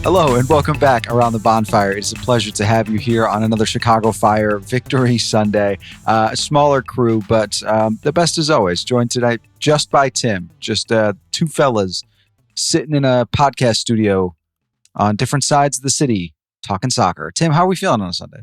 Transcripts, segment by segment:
Hello and welcome back around the bonfire. It's a pleasure to have you here on another Chicago Fire Victory Sunday. A smaller crew, but the best as always. Joined tonight just by Tim. Just two fellas sitting in a podcast studio on different sides of the city talking soccer. Tim, how are we feeling on a Sunday?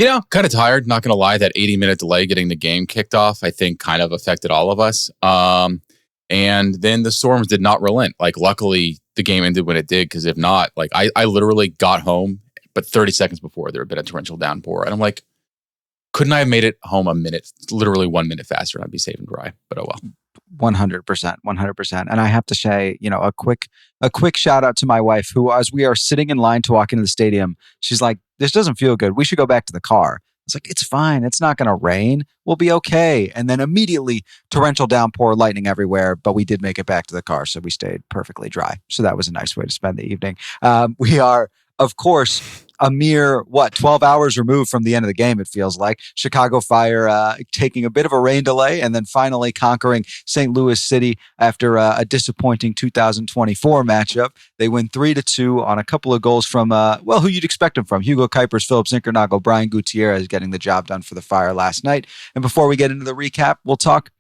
Kind of tired. Not going to lie. That 80-minute delay getting the game kicked off, I think, kind of affected all of us. And then the storms did not relent. Luckily, the game ended when it did, because if not, I literally got home, but 30 seconds before there had been a torrential downpour. And I'm like, couldn't I have made it home literally 1 minute faster, and I'd be safe and dry? But oh well. 100%. And I have to say, a quick shout out to my wife, who, as we are sitting in line to walk into the stadium, she's like, this doesn't feel good. We should go back to the car. It's like, it's fine. It's not going to rain. We'll be okay. And then immediately torrential downpour, lightning everywhere. But we did make it back to the car, so we stayed perfectly dry. So that was a nice way to spend the evening. We are, of course, a mere, 12 hours removed from the end of the game, it feels like. Chicago Fire taking a bit of a rain delay and then finally conquering St. Louis City after a disappointing 2024 matchup. They win 3-2 on a couple of goals from, who you'd expect them from. Hugo Kuipers, Philip Zinckernagel, Brian Gutierrez getting the job done for the Fire last night. And before we get into the recap, we'll talk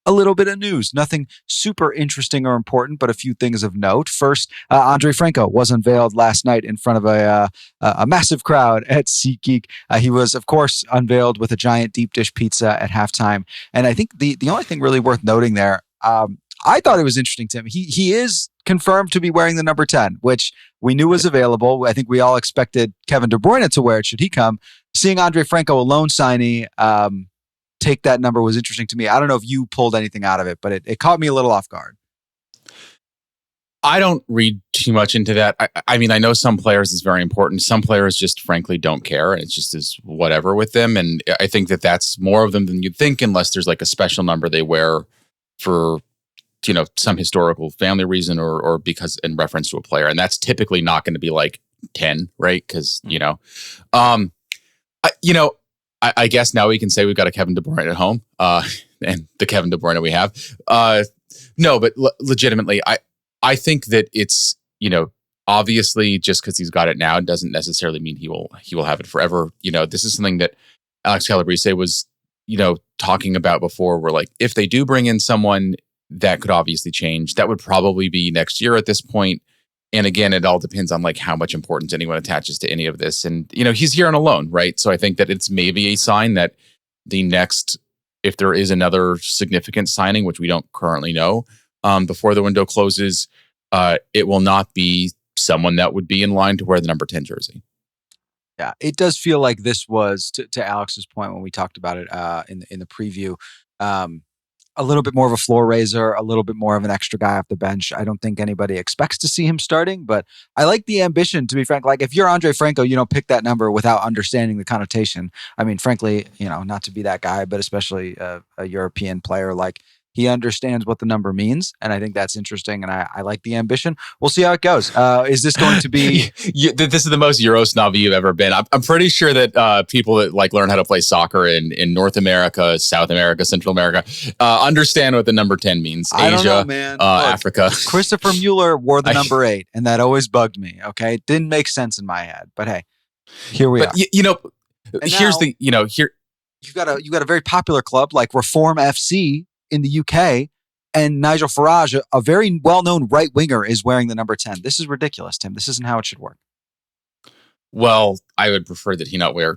a little bit of news. Nothing super interesting or important, but a few things of note. First, Andre Franco was unveiled last night in front of a massive crowd at SeatGeek. He was, of course, unveiled with a giant deep dish pizza at halftime. And I think the only thing really worth noting there, I thought it was interesting, Tim. He is confirmed to be wearing the number 10, which we knew was available. I think we all expected Kevin De Bruyne to wear it should he come. Seeing Andre Franco, a loan signee, take that number was interesting to me. I don't know if you pulled anything out of it, but it caught me a little off guard. I don't read too much into that. I mean, I know some players is very important. Some players just frankly don't care, and it's just is whatever with them. And I think that that's more of them than you'd think, unless there's like a special number they wear for, some historical family reason or because in reference to a player. And that's typically not going to be like 10, right? Because, I guess now we can say we've got a Kevin De Bruyne at home, and the Kevin De Bruyne we have. No, but legitimately, I think that it's, obviously just because he's got it now doesn't necessarily mean he will have it forever. This is something that Alex Calabrese was, talking about before, where like, if they do bring in someone, that could obviously change. That would probably be next year at this point. And again, it all depends on like how much importance anyone attaches to any of this. And, he's here on a loan, right? So I think that it's maybe a sign that the next, if there is another significant signing, which we don't currently know, before the window closes, it will not be someone that would be in line to wear the number 10 jersey. Yeah, it does feel like this was, to Alex's point when we talked about it in the preview, a little bit more of a floor raiser, a little bit more of an extra guy off the bench. I don't think anybody expects to see him starting, but I like the ambition, to be frank. Like, if you're Andre Franco, you don't pick that number without understanding the connotation. I mean, frankly, not to be that guy, but especially a European player, like, he understands what the number means, and I think that's interesting, and I like the ambition. We'll see how it goes. Is this going to be... This is the most Euro snobby you've ever been. I'm pretty sure that people that like learn how to play soccer in North America, South America, Central America, understand what the number 10 means. Asia, I don't know, man. Look, Africa. Christopher Mueller wore the number 8, and that always bugged me, okay? It didn't make sense in my head, but hey, here we are. Here's the... You've got a very popular club like Reform FC in the UK, and Nigel Farage, a very well-known right winger, is wearing the number 10. This is ridiculous, Tim. This isn't how it should work. Well, I would prefer that he not wear.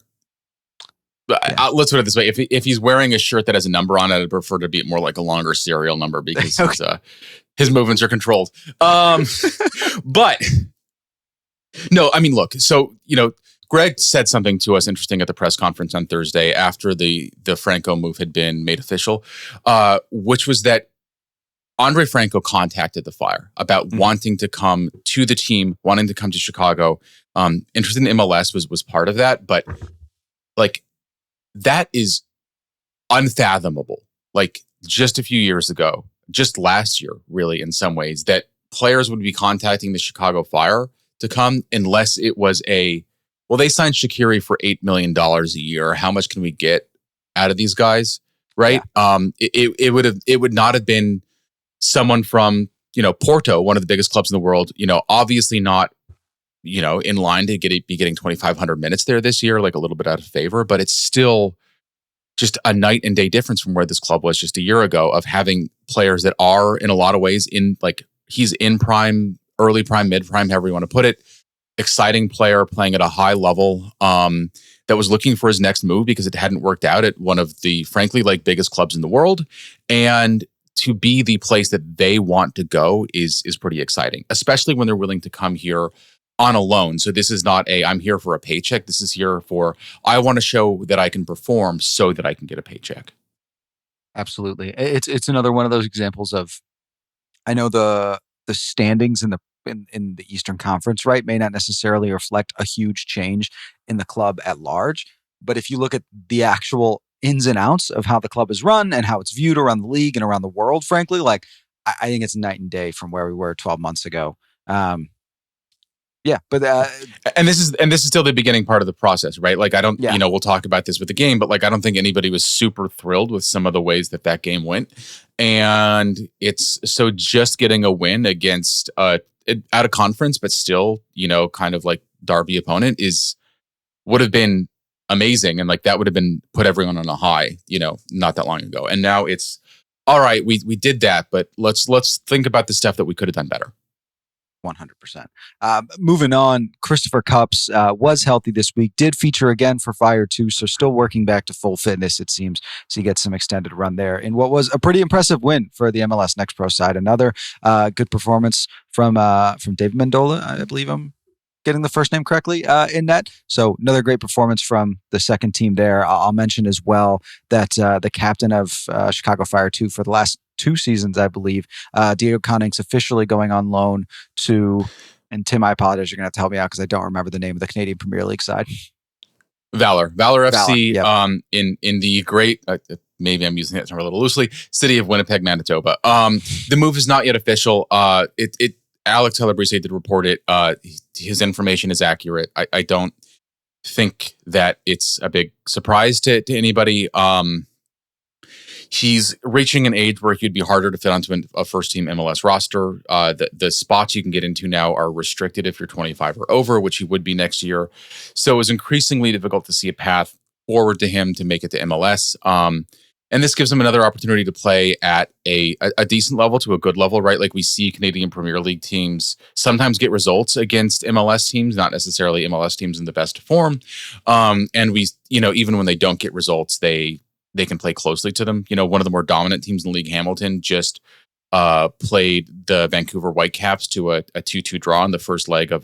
Let's put it this way: if he's wearing a shirt that has a number on it, I'd prefer to be more like a longer serial number, because his movements are controlled. But no, I mean, look. So Greg said something to us interesting at the press conference on Thursday after the Franco move had been made official, which was that Andre Franco contacted the Fire about wanting to come to the team, wanting to come to Chicago. Interested in MLS was part of that, but like, that is unfathomable. Like, just a few years ago, just last year, really, in some ways, that players would be contacting the Chicago Fire to come, unless it was they signed Shaqiri for $8 million a year. How much can we get out of these guys? Right. Yeah. It would not have been someone from, Porto, one of the biggest clubs in the world, obviously not in line to be getting 2,500 minutes there this year, like a little bit out of favor, but it's still just a night and day difference from where this club was just a year ago of having players that are in a lot of ways he's in prime, early prime, mid prime, however you want to put it. Exciting player playing at a high level that was looking for his next move because it hadn't worked out at one of the, frankly, like biggest clubs in the world. And to be the place that they want to go is pretty exciting, especially when they're willing to come here on a loan. So this is not I'm here for a paycheck. This is here for, I want to show that I can perform so that I can get a paycheck. Absolutely. It's another one of those examples of, I know the standings in the Eastern Conference, right, may not necessarily reflect a huge change in the club at large. But if you look at the actual ins and outs of how the club is run and how it's viewed around the league and around the world, frankly, like I think it's night and day from where we were 12 months ago. Yeah, but and this is still the beginning part of the process, right? Like I don't, Yeah. We'll talk about this with the game, but like I don't think anybody was super thrilled with some of the ways that game went, and it's so just getting a win against out of conference, but still, kind of like Derby opponent would have been amazing, and like that would have been put everyone on a high, not that long ago, and now it's all right. We did that, but let's think about the stuff that we could have done better. 100%. Moving on, Christopher Cups was healthy this week, did feature again for Fire 2, so still working back to full fitness, it seems. So he gets some extended run there in what was a pretty impressive win for the MLS Next Pro side. Another good performance from David Mendola, I believe I'm getting the first name correctly in net. So another great performance from the second team there. I'll mention as well that the captain of Chicago Fire 2 for the last 2 seasons, I believe, Diego Conning's officially going on loan to, and Tim, I apologize, you're going to have to help me out because I don't remember the name of the Canadian Premier League side. Valor FC, yep. In the great, maybe I'm using that term a little loosely, city of Winnipeg, Manitoba. The move is not yet official. Alex Calabrese did report it. His information is accurate. I don't think that it's a big surprise to anybody. He's reaching an age where he'd be harder to fit onto a first-team MLS roster. The spots you can get into now are restricted if you're 25 or over, which he would be next year. So it was increasingly difficult to see a path forward to him to make it to MLS. And this gives him another opportunity to play at a decent level to a good level, right? Like we see Canadian Premier League teams sometimes get results against MLS teams, not necessarily MLS teams in the best form. And we, even when they don't get results, they can play closely to them. One of the more dominant teams in the league, Hamilton, just played the Vancouver Whitecaps to a 2-2 draw in the first leg of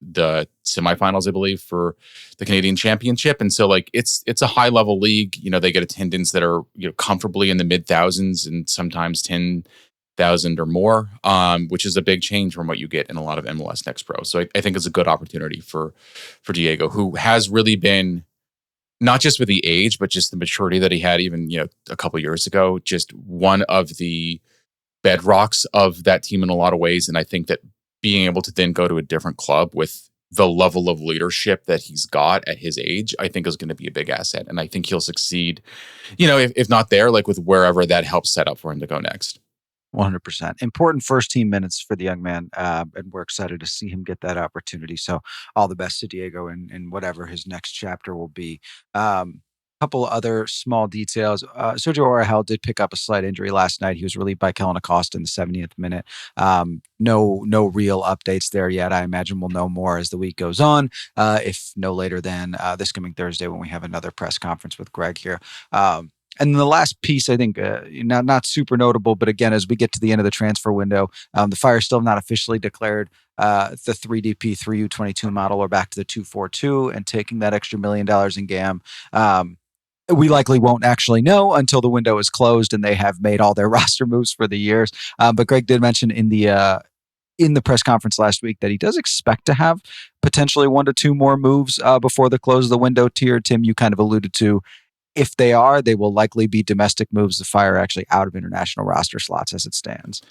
the semifinals, I believe, for the Canadian Championship. And so like it's a high level league. They get attendance that are comfortably in the mid thousands and sometimes 10,000 or more, which is a big change from what you get in a lot of MLS Next Pro. So I think it's a good opportunity for Diego, who has really been, not just with the age, but just the maturity that he had even, a couple years ago, just one of the bedrocks of that team in a lot of ways. And I think that being able to then go to a different club with the level of leadership that he's got at his age, I think is going to be a big asset. And I think he'll succeed, if not there, like with wherever that helps set up for him to go next. 100%. Important first team minutes for the young man, and we're excited to see him get that opportunity. So all the best to Diego in whatever his next chapter will be. Couple other small details. Sergio Orahel did pick up a slight injury last night. He was relieved by Kellen Acosta in the 70th minute. No real updates there yet. I imagine we'll know more as the week goes on, if no later than this coming Thursday when we have another press conference with Greg here. And the last piece, I think, not super notable, but again, as we get to the end of the transfer window, the Fire still have not officially declared the 3DP 3U22 model or back to the 242 and taking that extra $1 million in GAM. We likely won't actually know until the window is closed and they have made all their roster moves for the years. But Greg did mention in the press conference last week that he does expect to have potentially 1 to 2 more moves before the close of the window. Tim, you kind of alluded to, if they are, they will likely be domestic moves. The Fire actually out of international roster slots as it stands.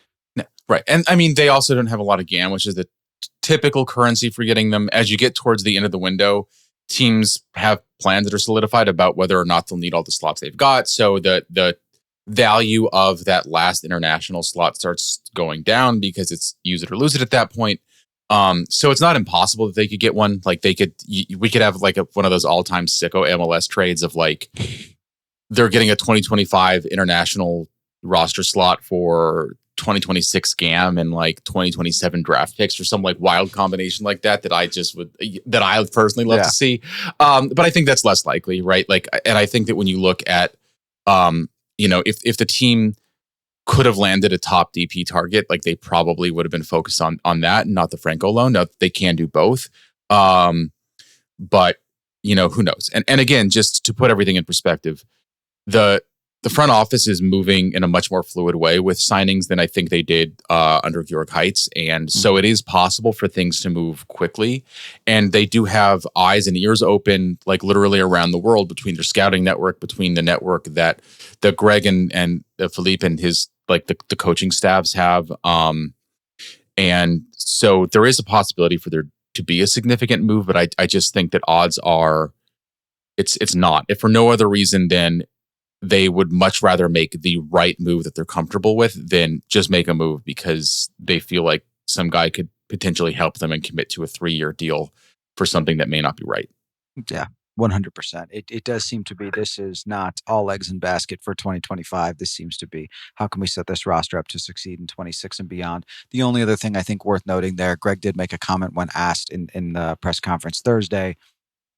Right. And I mean, they also don't have a lot of GAM, which is the typical currency for getting them. As you get towards the end of the window, teams have plans that are solidified about whether or not they'll need all the slots they've got. So the value of that last international slot starts going down because it's use it or lose it at that point. So it's not impossible that they could get one. Like we could have like one of those all-time sicko MLS trades of like they're getting a 2025 international roster slot for 2026 GAM and like 2027 draft picks or some like wild combination like that I would personally love to see. But I think that's less likely, right? Like, and I think that when you look at, if the team could have landed a top DP target, like they probably would have been focused on that and not the Franco loan. Now they can do both. But who knows? And again, just to put everything in perspective, the front office is moving in a much more fluid way with signings than I think they did under Georg Heitz. And so it is possible for things to move quickly. And they do have eyes and ears open, like literally around the world between their scouting network, between the network that Greg and Philippe and his, like the coaching staffs have. And so there is a possibility for there to be a significant move, but I just think that odds are it's not. If for no other reason than they would much rather make the right move that they're comfortable with than just make a move because they feel like some guy could potentially help them and commit to a 3-year deal for something that may not be right. Yeah, 100%. It does seem to be this is not all eggs in basket for 2025. This seems to be how can we set this roster up to succeed in 26 and beyond. The only other thing I think worth noting there, Greg did make a comment when asked in the press conference Thursday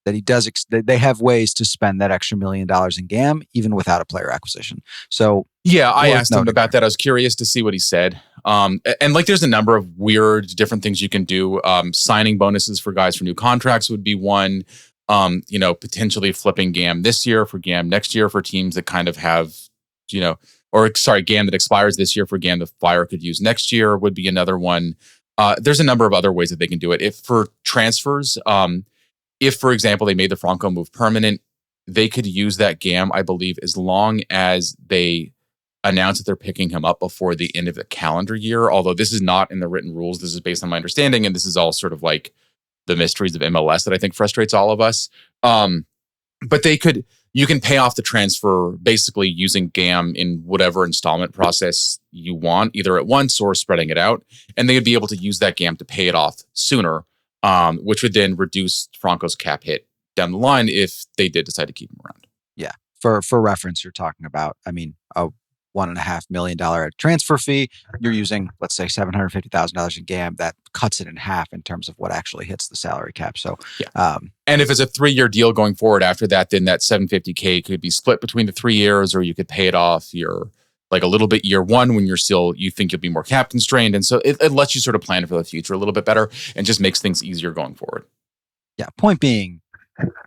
that he does. They have ways to spend that extra $1 million in GAM even without a player acquisition. So yeah, I asked him about that. I was curious to see what he said. And like, there's a number of weird different things you can do. Signing bonuses for guys for new contracts would be one. Potentially flipping GAM this year for GAM next year for teams that kind of have, GAM that expires this year for GAM the Fire could use next year would be another one. There's a number of other ways that they can do it. If for transfers, if, for example, they made the Franco move permanent, they could use that GAM, I believe, as long as they announce that they're picking him up before the end of the calendar year. Although this is not in the written rules. This is based on my understanding. And this is all sort of like the mysteries of MLS that I think frustrates all of us. But you can pay off the transfer basically using GAM in whatever installment process you want, either at once or spreading it out. And they would be able to use that GAM to pay it off sooner. Which would then reduce Franco's cap hit down the line if they did decide to keep him around. Yeah. For reference, you're talking about, a $1.5 million transfer fee. You're using, let's say, $750,000 in GAM. That cuts it in half in terms of what actually hits the salary cap. So, yeah. And if it's a 3-year deal going forward after that, then that $750K could be split between the 3 years, or you could pay it off like a little bit year one when you think you'll be more cap constrained. And so it lets you sort of plan for the future a little bit better and just makes things easier going forward. Yeah. Point being,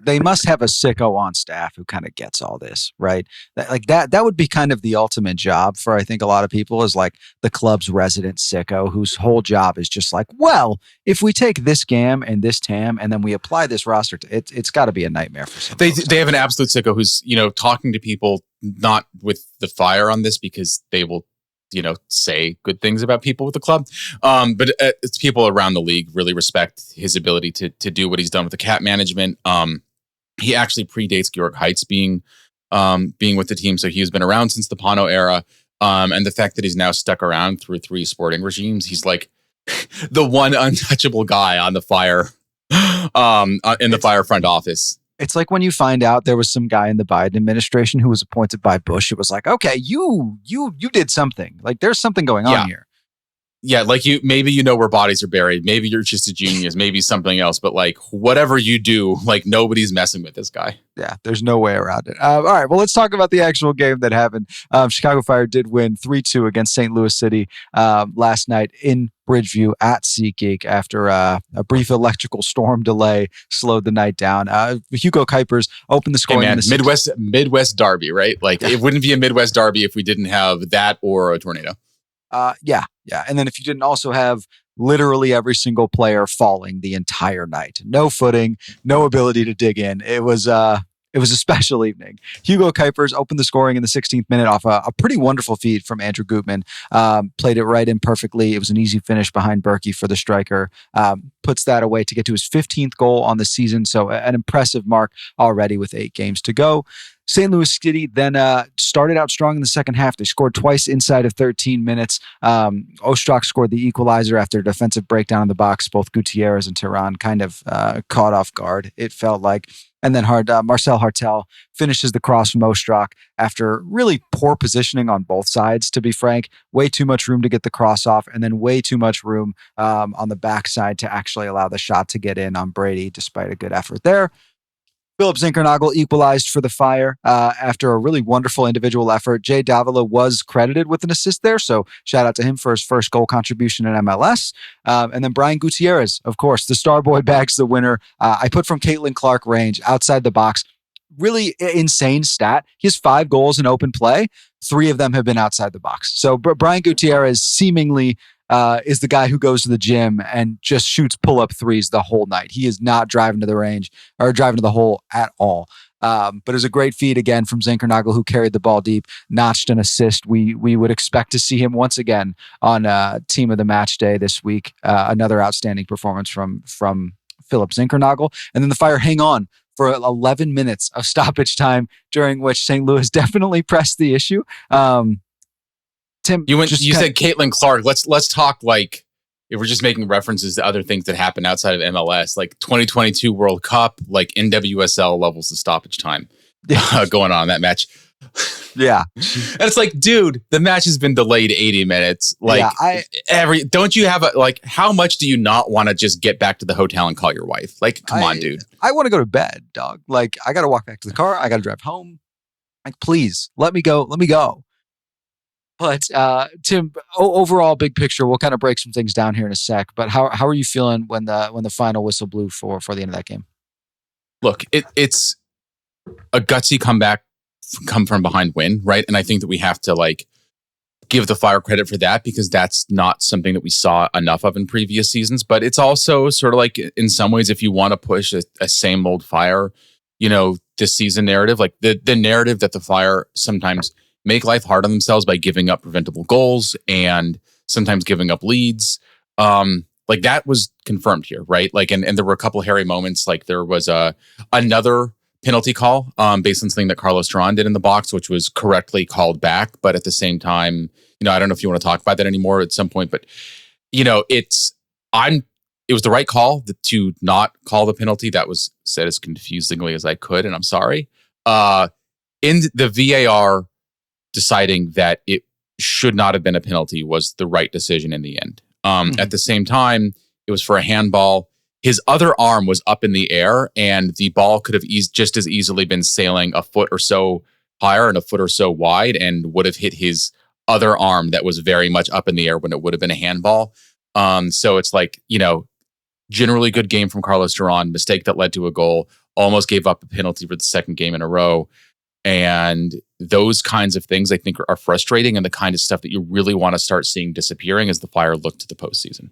they must have a sicko on staff who kind of gets all this, right? That would be kind of the ultimate job for, I think, a lot of people, is like the club's resident sicko whose whole job is just like, well, if we take this GAM and this TAM and then we apply this roster to it, it's got to be a nightmare for some folks. They have an absolute sicko who's, talking to people, not with the Fire on this because they will, say good things about people with the club. But it's people around the league really respect his ability to do what he's done with the cap management. He actually predates Georg Heitz being with the team. So he's been around since the Pano era. And the fact that he's now stuck around through 3 sporting regimes, he's like the one untouchable guy on the Fire, in the Fire front office. It's like when you find out there was some guy in the Biden administration who was appointed by Bush. It was like, okay, you did something. Like, there's something going on here. Yeah, like maybe where bodies are buried. Maybe you're just a genius. Maybe something else. But like, whatever you do, like, nobody's messing with this guy. Yeah, there's no way around it. All right, well, let's talk about the actual game that happened. Chicago Fire did win 3-2 against St. Louis City last night in Bridgeview at SeatGeek after a brief electrical storm delay slowed the night down. Hugo Kuipers opened the scoring. Hey man, Midwest Derby, right? Like, It wouldn't be a Midwest Derby if we didn't have that or a tornado. Yeah. And then if you didn't also have literally every single player falling the entire night, no footing, no ability to dig in. It was a special evening. Hugo Kuipers opened the scoring in the 16th minute off a pretty wonderful feed from Andrew Gutman. Played it right in perfectly. It was an easy finish behind Berkey for the striker. Puts that away to get to his 15th goal on the season. So an impressive mark already with 8 games to go. St. Louis City then started out strong in the second half. They scored twice inside of 13 minutes. Ostrak scored the equalizer after a defensive breakdown in the box. Both Gutierrez and Tehran kind of caught off guard, it felt like. And then Marcel Hartel finishes the cross from Ostrak after really poor positioning on both sides, to be frank. Way too much room to get the cross off, and then way too much room on the backside to actually allow the shot to get in on Brady, despite a good effort there. Philip Zinckernagel equalized for the Fire after a really wonderful individual effort. Djé D'Avilla was credited with an assist there, so shout out to him for his first goal contribution in MLS. And then Brian Gutierrez, of course, the star boy bags the winner. I put from Caitlin Clark range outside the box. Really insane stat. He has 5 goals in open play. 3 of them have been outside the box. So Brian Gutierrez seemingly is the guy who goes to the gym and just shoots pull-up threes the whole night. He is not driving to the range or driving to the hole at all. But it was a great feed again from Zinckernagel, who carried the ball deep, notched an assist. We would expect to see him once again on Team of the Match Day this week. Another outstanding performance from Philip Zinckernagel. And then the Fire hang on for 11 minutes of stoppage time, during which St. Louis definitely pressed the issue. Tim, you said Caitlin Clark. Let's talk, like, if we're just making references to other things that happen outside of MLS, like 2022 World Cup, like NWSL levels of stoppage time going on in that match. Yeah. And it's like, dude, the match has been delayed 80 minutes. Like, don't you have how much do you not want to just get back to the hotel and call your wife? Like, come on, dude. I want to go to bed, dog. Like, I got to walk back to the car. I got to drive home. Like, please let me go. Let me go. But Tim, overall, big picture, we'll kind of break some things down here in a sec. But how are you feeling when the final whistle blew for the end of that game? Look, it's a gutsy comeback, come from behind win, right? And I think that we have to give the Fire credit for that, because that's not something that we saw enough of in previous seasons. But it's also sort of like, in some ways, if you want to push a same old Fire, this season narrative, like the narrative that the Fire sometimes make life hard on themselves by giving up preventable goals and sometimes giving up leads. Like, that was confirmed here, right? Like, and there were a couple hairy moments. Like, there was another penalty call based on something that Carlos Tehran did in the box, which was correctly called back. But at the same time, I don't know if you want to talk about that anymore at some point, but it was the right call to not call the penalty. That was said as confusingly as I could, and I'm sorry. In the VAR deciding that it should not have been a penalty was the right decision in the end. At the same time, it was for a handball. His other arm was up in the air, and the ball could have just as easily been sailing a foot or so higher and a foot or so wide, and would have hit his other arm that was very much up in the air when it would have been a handball. So it's like, generally good game from Carlos Tehran, mistake that led to a goal, almost gave up a penalty for the second game in a row. And those kinds of things, I think, are frustrating, and the kind of stuff that you really want to start seeing disappearing as the Fire look to the postseason.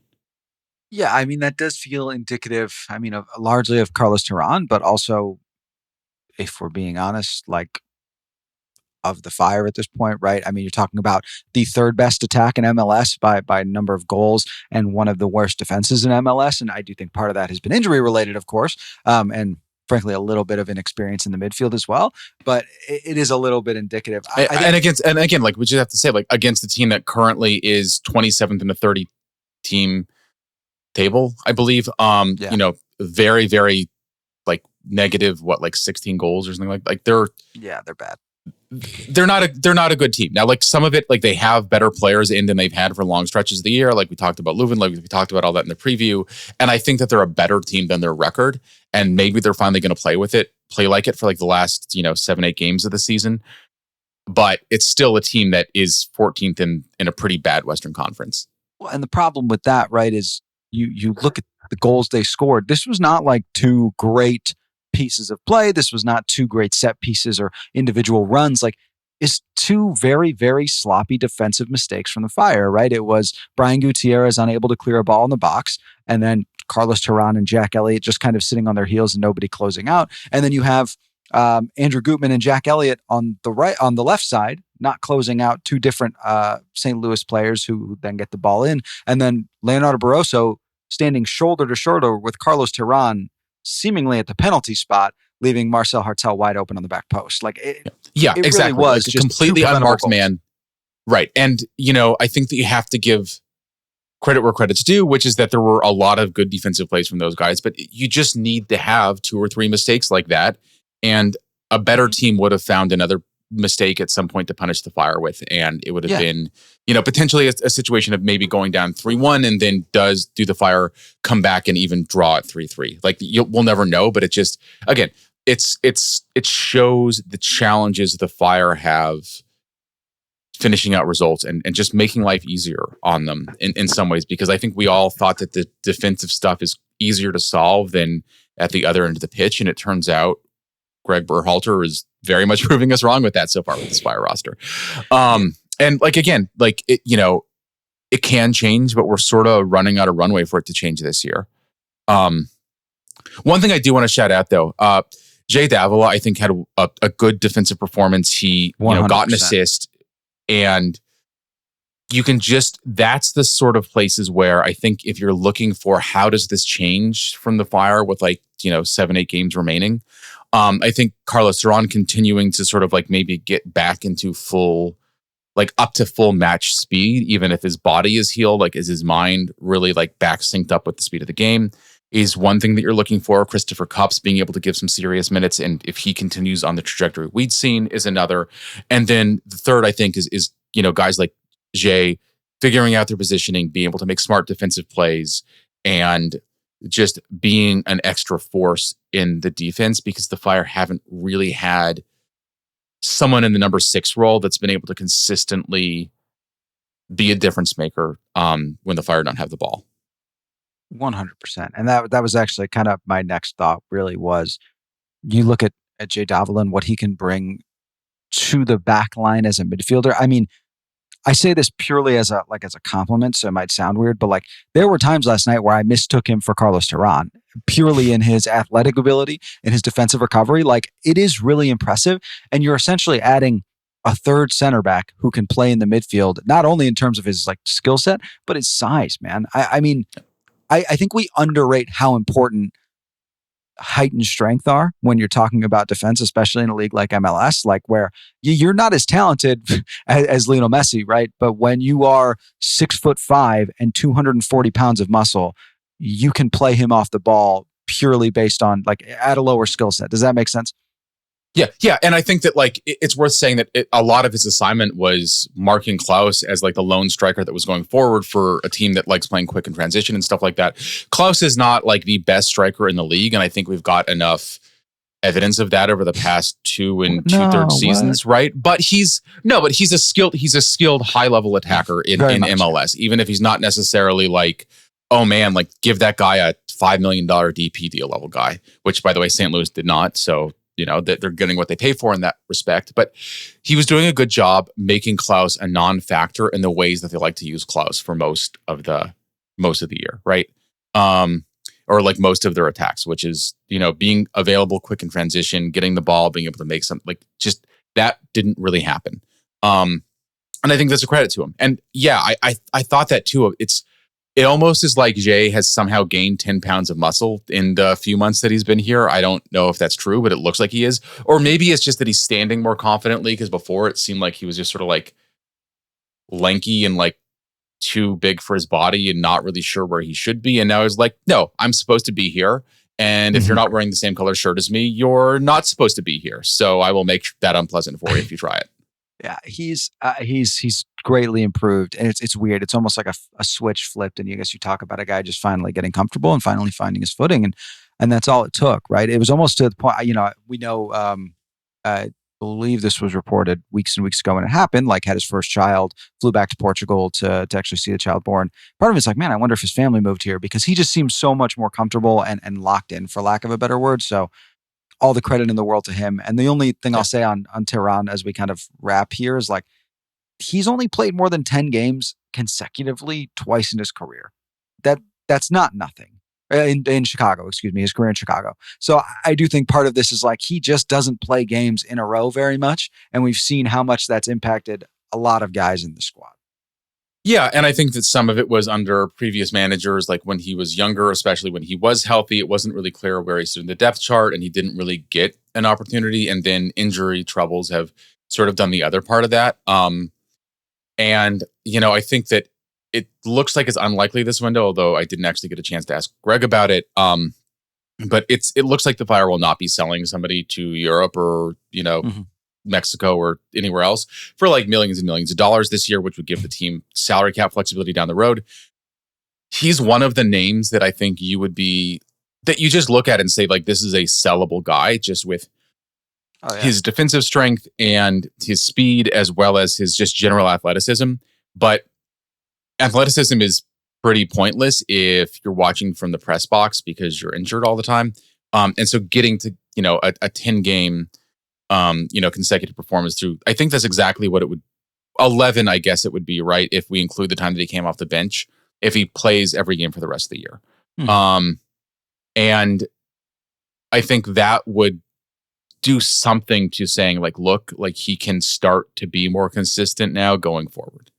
Yeah, I mean, that does feel indicative, largely of Carlos Tehran, but also, if we're being honest, of the Fire at this point, right? I mean, you're talking about the third best attack in MLS by number of goals, and one of the worst defenses in MLS. And I do think part of that has been injury related, of course. And frankly, a little bit of inexperience in the midfield as well, but it is a little bit indicative. And again, we just have to say, against the team that currently is 27th in the 30 team table, I believe. Very, very negative. 16 goals or something like they're bad. They're not a good team. Now, some of it, they have better players in than they've had for long stretches of the year. Like we talked about Leuven, we talked about all that in the preview. And I think that they're a better team than their record. And maybe they're finally going to play like it for the last, 7-8 games of the season. But it's still a team that is 14th in a pretty bad Western Conference. Well, and the problem with that, right, is you look at the goals they scored. This was not two great pieces of play. This was not 2 great set pieces or individual runs. It's 2 very, very sloppy defensive mistakes from the Fire, right? It was Brian Gutierrez unable to clear a ball in the box, and then Carlos Tehran and Jack Elliott just kind of sitting on their heels and nobody closing out. And then you have Andrew Gutman and Jack Elliott on the left side, not closing out, 2 different St. Louis players who then get the ball in. And then Leonardo Barroso standing shoulder to shoulder with Carlos Tehran, seemingly at the penalty spot, leaving Marcel Hartel wide open on the back post. Like Yeah, it exactly. really was Like a just completely unmarked man. Right. And, I think that you have to give credit where credit's due, which is that there were a lot of good defensive plays from those guys, but you just need to have 2 or 3 mistakes like that. And a better team would have found another mistake at some point to punish the Fire with. And it would have been, potentially a situation of maybe going down 3-1 and then do the Fire come back and even draw at 3-3? Like we'll never know, but it just, again, it shows the challenges the Fire have finishing out results and just making life easier on them in some ways, because I think we all thought that the defensive stuff is easier to solve than at the other end of the pitch. And it turns out Greg Berhalter is very much proving us wrong with that so far with this Fire roster. And again, it can change, but we're sort of running out of runway for it to change this year. One thing I do want to shout out though, Djé D'Avilla, I think had a good defensive performance. He got an assist. And you can that's the sort of places where I think if you're looking for how does this change from the Fire with 7-8 games remaining, I think Carlos Duran continuing to sort of maybe get back into full, up to full match speed, even if his body is healed, is his mind really back synced up with the speed of the game, is one thing that you're looking for. Christopher Kups being able to give some serious minutes, and if he continues on the trajectory we'd seen, is another. And then the third, I think, is guys like Djé figuring out their positioning, being able to make smart defensive plays, and just being an extra force in the defense, because the Fire haven't really had someone in the number 6 role that's been able to consistently be a difference maker when the Fire don't have the ball. 100%. And that was actually kind of my next thought. Really was, you look at Djé D'Avilla and what he can bring to the back line as a midfielder. I mean, I say this purely as a compliment, so it might sound weird, but there were times last night where I mistook him for Carlos Duran, purely in his athletic ability and his defensive recovery. It is really impressive, and you're essentially adding a third center back who can play in the midfield, not only in terms of his skill set, but his size, man. I mean, I think we underrate how important height and strength are when you're talking about defense, especially in a league like MLS, where you're not as talented as Lionel Messi, right? But when you are 6'5" and 240 pounds of muscle, you can play him off the ball purely based on at a lower skill set. Does that make sense? Yeah. And I think that it's worth saying that a lot of his assignment was marking Klaus as the lone striker that was going forward for a team that likes playing quick in transition and stuff like that. Klaus is not the best striker in the league. And I think we've got enough evidence of that over the past 2 and 2/3 seasons, right? But he's a skilled high level attacker in MLS, even if he's not necessarily oh man, give that guy a $5 million DP deal level guy, which by the way, St. Louis did not. So that they're getting what they pay for in that respect. But he was doing a good job making Klaus a non-factor in the ways that they like to use Klaus for most of the year, right? Or most of their attacks, which is, being available quick in transition, getting the ball, being able to make something just that didn't really happen. And I think that's a credit to him. And yeah, I thought that too. It almost is like Djé has somehow gained 10 pounds of muscle in the few months that he's been here. I don't know if that's true, but it looks like he is. Or maybe it's just that he's standing more confidently, because before it seemed like he was just sort of lanky and too big for his body and not really sure where he should be. And now he's no, I'm supposed to be here. And if you're not wearing the same color shirt as me, you're not supposed to be here. So I will make that unpleasant for you if you try it. Yeah, he's greatly improved, and it's weird. It's almost like a switch flipped, and I guess you talk about a guy just finally getting comfortable and finally finding his footing, and that's all it took, right? It was almost to the point. We know. I believe this was reported weeks and weeks ago when it happened. Had his first child, flew back to Portugal to actually see the child born. Part of it's man, I wonder if his family moved here, because he just seems so much more comfortable and locked in, for lack of a better word. So, all the credit in the world to him. And the only thing I'll say on Tehran as we kind of wrap here is he's only played more than 10 games consecutively twice in his career. That's not nothing. In Chicago, excuse me, his career in Chicago. So I do think part of this is he just doesn't play games in a row very much. And we've seen how much that's impacted a lot of guys in the squad. Yeah, and I think that some of it was under previous managers, like when he was younger, especially when he was healthy, it wasn't really clear where he stood in the depth chart, and he didn't really get an opportunity. And then injury troubles have sort of done the other part of that. And I think that it looks like it's unlikely this window, although I didn't actually get a chance to ask Greg about it. But it looks like the Fire will not be selling somebody to Europe or Mhm. Mexico or anywhere else for like millions and millions of dollars this year, which would give the team salary cap flexibility down the road. He's one of the names that I think that you just look at and say, like, this is a sellable guy just with Oh yeah. his defensive strength and his speed, as well as his just general athleticism. But athleticism is pretty pointless if you're watching from the press box because you're injured all the time. And so getting to, a 10 game, consecutive performance through, I think that's exactly what it would 11, I guess it would be, right, if we include the time that he came off the bench, if he plays every game for the rest of the year. Mhm. And I think that would do something to saying, like, look, like he can start to be more consistent now going forward.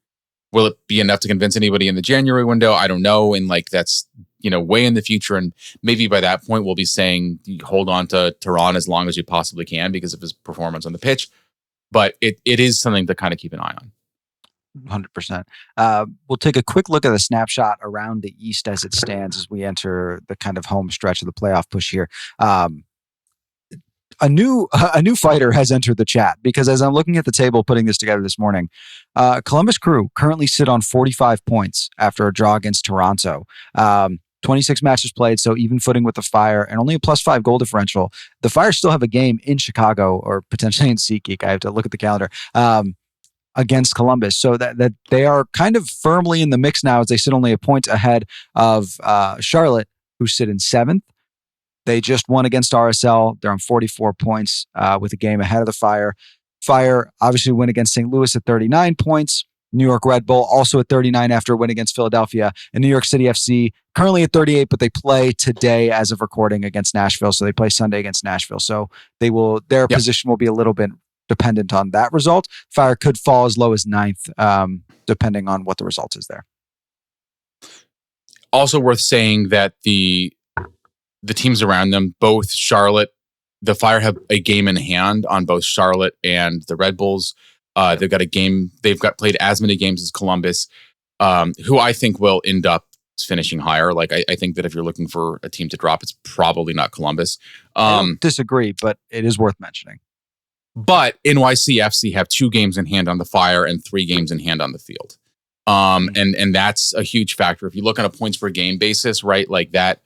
Will it be enough to convince anybody in the January window? I don't know. And like that's, way in the future. And maybe by that point, we'll be saying, hold on to Tehran as long as you possibly can because of his performance on the pitch. But it is something to kind of keep an eye on. 100%. We'll take a quick look at the snapshot around the East as it stands as we enter the kind of home stretch of the playoff push here. A new fighter has entered the chat because as I'm looking at the table putting this together this morning, Columbus Crew currently sit on 45 points after a draw against Toronto. 26 matches played, so even footing with the Fire and only a +5 goal differential. The Fire still have a game in Chicago or potentially in SeatGeek. I have to look at the calendar. Against Columbus. So that they are kind of firmly in the mix now as they sit only a point ahead of Charlotte, who sit in 7th. They just won against RSL. They're on 44 points with a game ahead of the Fire. Fire obviously win against St. Louis at 39 points. New York Red Bull also at 39 after a win against Philadelphia. And New York City FC currently at 38, but they play today as of recording against Nashville. So they play Sunday against Nashville. So their position will be a little bit dependent on that result. Fire could fall as low as 9th, depending on what the result is there. Also worth saying that the teams around them, both Charlotte, the Fire have a game in hand on both Charlotte and the Red Bulls. They've got a game. They've got played as many games as Columbus, who I think will end up finishing higher. Like I think that if you're looking for a team to drop, it's probably not Columbus. I don't disagree, but it is worth mentioning. But NYCFC have 2 games in hand on the Fire and 3 games in hand on the field. And that's a huge factor. If you look on a points per game basis, right, like that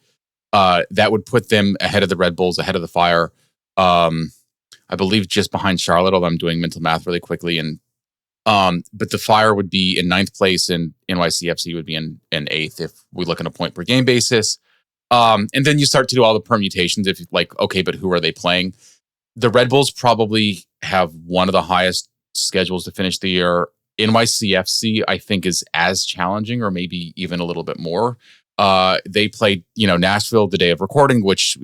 would put them ahead of the Red Bulls, ahead of the Fire. I believe just behind Charlotte, although I'm doing mental math really quickly. And but the Fire would be in 9th place and NYCFC would be in 8th if we look on a point per game basis. And then you start to do all the permutations if like, okay, but who are they playing? The Red Bulls probably have one of the highest schedules to finish the year. NYCFC, I think, is as challenging or maybe even a little bit more. They played, Nashville the day of recording, which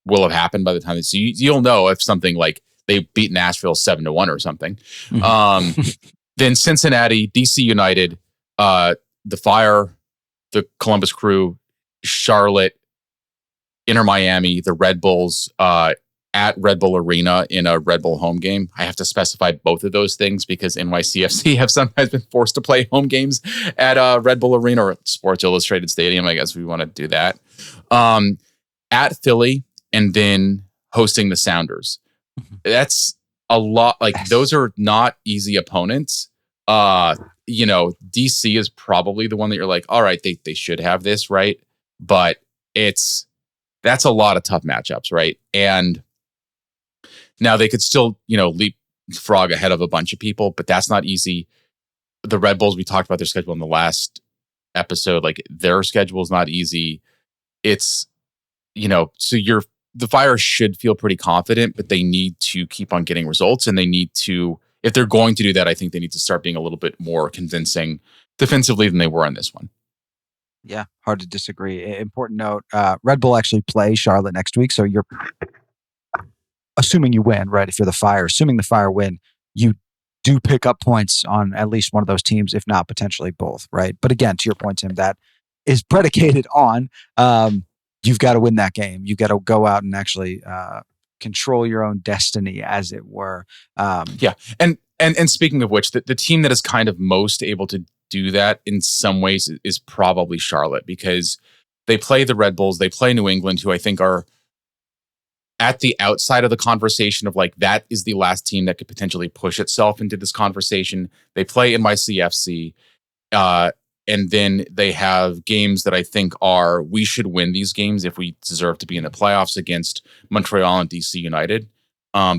will have happened by the time. So you'll know if something like they beat Nashville 7-1 or something. Then Cincinnati, DC United, the Fire, the Columbus Crew, Charlotte, Inter Miami, the Red Bulls, at Red Bull Arena in a Red Bull home game. I have to specify both of those things because NYCFC have sometimes been forced to play home games at Red Bull Arena or Sports Illustrated Stadium. I guess we want to do that. At Philly and then hosting the Sounders. That's a lot. Like those are not easy opponents. DC is probably the one that you're like, all right, they should have this, right? But that's a lot of tough matchups, right? And now they could still, leapfrog ahead of a bunch of people, but that's not easy. The Red Bulls, we talked about their schedule in the last episode. Like their schedule is not easy. It's, so the Fire should feel pretty confident, but they need to keep on getting results, and they need to, if they're going to do that, I think they need to start being a little bit more convincing defensively than they were on this one. Yeah, hard to disagree. Important note, Red Bull actually play Charlotte next week, so you're assuming you win, right? If you're the Fire, assuming the Fire win, you do pick up points on at least one of those teams, if not potentially both, right? But again, to your point, Tim, that is predicated on you've got to win that game. You've got to go out and actually control your own destiny, as it were. Yeah, and speaking of which, the team that is kind of most able to do that in some ways is probably Charlotte, because they play the Red Bulls, they play New England, who I think are at the outside of the conversation of like, that is the last team that could potentially push itself into this conversation. They play NYCFC, and then they have games that I think are, we should win these games if we deserve to be in the playoffs, against Montreal and DC United,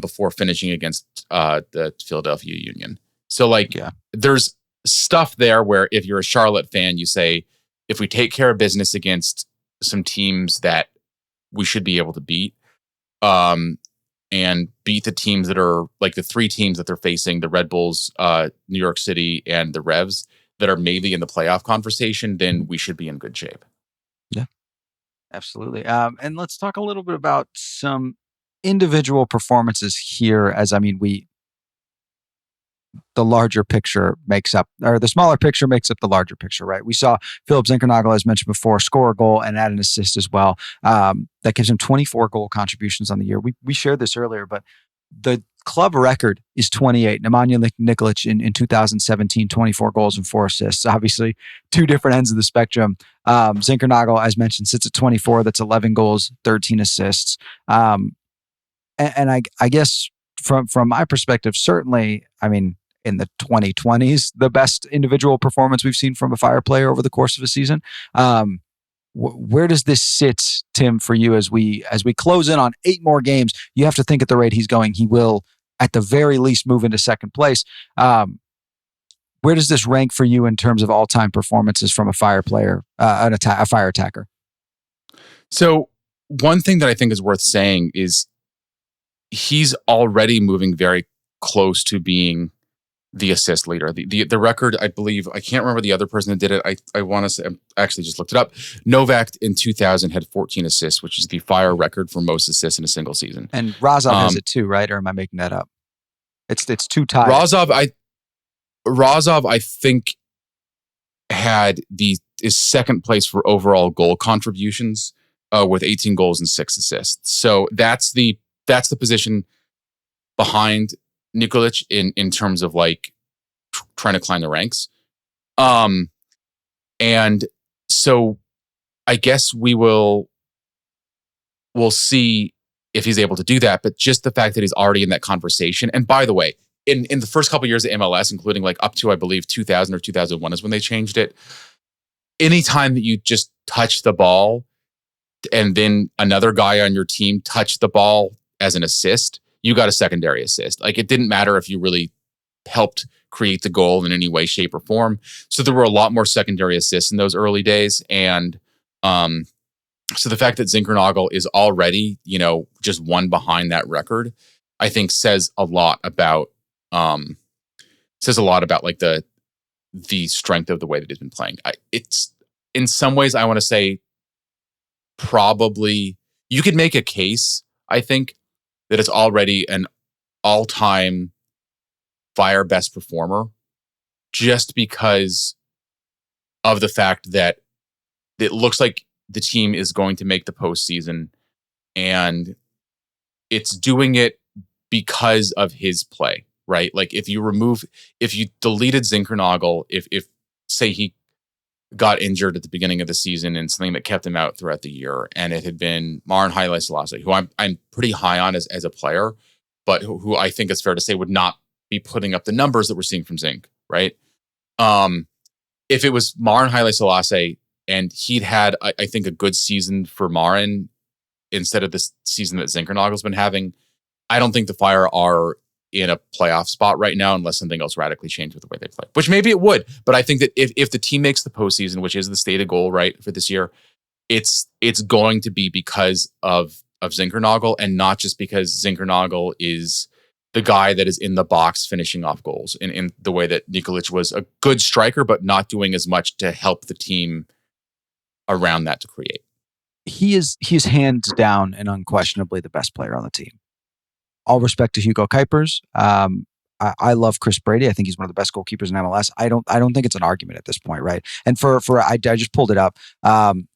before finishing against the Philadelphia Union. So like, there's stuff there where if you're a Charlotte fan, you say, if we take care of business against some teams that we should be able to beat, and beat the teams that are like the three teams that they're facing, the Red Bulls, New York City, and the Revs, that are maybe in the playoff conversation, then we should be in good shape. Yeah, absolutely. And let's talk a little bit about some individual performances here, as the larger picture makes up, or the smaller picture makes up the larger picture, right? We saw Philip Zinckernagel, as mentioned before, score a goal and add an assist as well. That gives him 24 goal contributions on the year. We shared this earlier, but the club record is 28. Nemanja Nikolic in 2017, 24 goals and 4 assists. Obviously, two different ends of the spectrum. Zinckernagel, as mentioned, sits at 24. That's 11 goals, 13 assists. And I guess from my perspective, certainly, in the 2020s, the best individual performance we've seen from a Fire player over the course of a season. Where does this sit, Tim, for you as we close in on 8 more games? You have to think at the rate he's going, he will at the very least move into second place. Where does this rank for you in terms of all-time performances from a Fire player, a Fire attacker? So one thing that I think is worth saying is he's already moving very close to being the assist leader. The record, I believe, I can't remember the other person that did it. I want to say, I actually just looked it up. Novak in 2000 had 14 assists, which is the Fire record for most assists in a single season. And Razov has it too, right? Or am I making that up? It's 2 ties. Razov, I think, is second place for overall goal contributions, with 18 goals and 6 assists. So that's the position behind Nikolic in terms of like trying to climb the ranks. And so I guess we'll see if he's able to do that, but just the fact that he's already in that conversation. And by the way, in the first couple of years of MLS, including like up to, I believe, 2000 or 2001 is when they changed it. Anytime that you just touch the ball and then another guy on your team touched the ball as an assist, you got a secondary assist. Like, it didn't matter if you really helped create the goal in any way, shape, or form. So there were a lot more secondary assists in those early days. And so the fact that Zinckernagel is already, just one behind that record, I think says a lot about like the strength of the way that he's been playing. It's in some ways, I want to say, probably you could make a case, I think, that it's already an all-time Fire best performer, just because of the fact that it looks like the team is going to make the postseason, and it's doing it because of his play, right? Like, if you deleted Zinckernagel, if say he got injured at the beginning of the season and something that kept him out throughout the year, and it had been Marin Haile Selassie, who I'm pretty high on as a player, but who I think it's fair to say would not be putting up the numbers that we're seeing from Zinck, right? If it was Marin Haile Selassie and he'd had, I think, a good season for Marin instead of this season that Zinckernagel been having, I don't think the Fire are in a playoff spot right now unless something else radically changed with the way they play, which maybe it would. But I think that if the team makes the postseason, which is the stated goal, right, for this year, it's going to be because of Zinckernagel, and not just because Zinckernagel is the guy that is in the box finishing off goals in the way that Nikolic was a good striker, but not doing as much to help the team around that to create. He's hands down and unquestionably the best player on the team. All respect to Hugo Kuipers. I love Chris Brady. I think he's one of the best goalkeepers in MLS. I don't think it's an argument at this point, right? And I just pulled it up.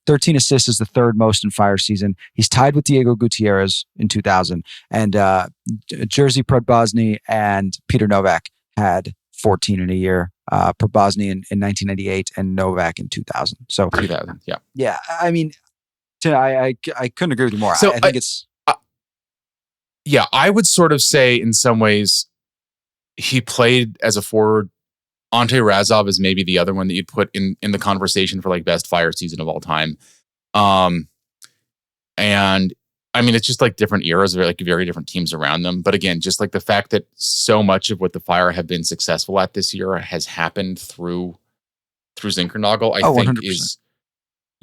13 assists is the third most in Fire season. He's tied with Diego Gutierrez in 2000, and Jerzy Podbosny and Peter Novak had 14 in a year. Podbosny in 1998 and Novak in 2000. So 2000, yeah. Yeah, I mean, I couldn't agree with you more. So I think it's... Yeah, I would sort of say in some ways he played as a forward. Ante Razov is maybe the other one that you'd put in the conversation for like best Fire season of all time. And I mean, it's just like different eras, like very different teams around them. But again, just like the fact that so much of what the Fire have been successful at this year has happened through Zinckernagel, I think 100%. is,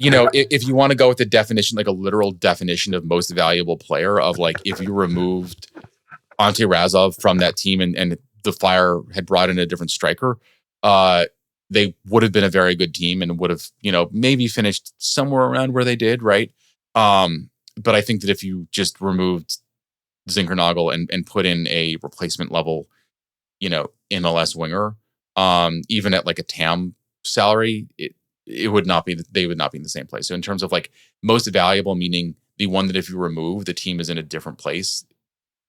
if you want to go with the definition, like a literal definition of most valuable player, of like if you removed Ante Razov from that team and the Fire had brought in a different striker, they would have been a very good team and would have, maybe finished somewhere around where they did, right? But I think that if you just removed Zinckernagel and put in a replacement level, MLS winger, even at like a TAM salary, it would not be, they would not be in the same place. So in terms of like most valuable, meaning the one that if you remove, the team is in a different place,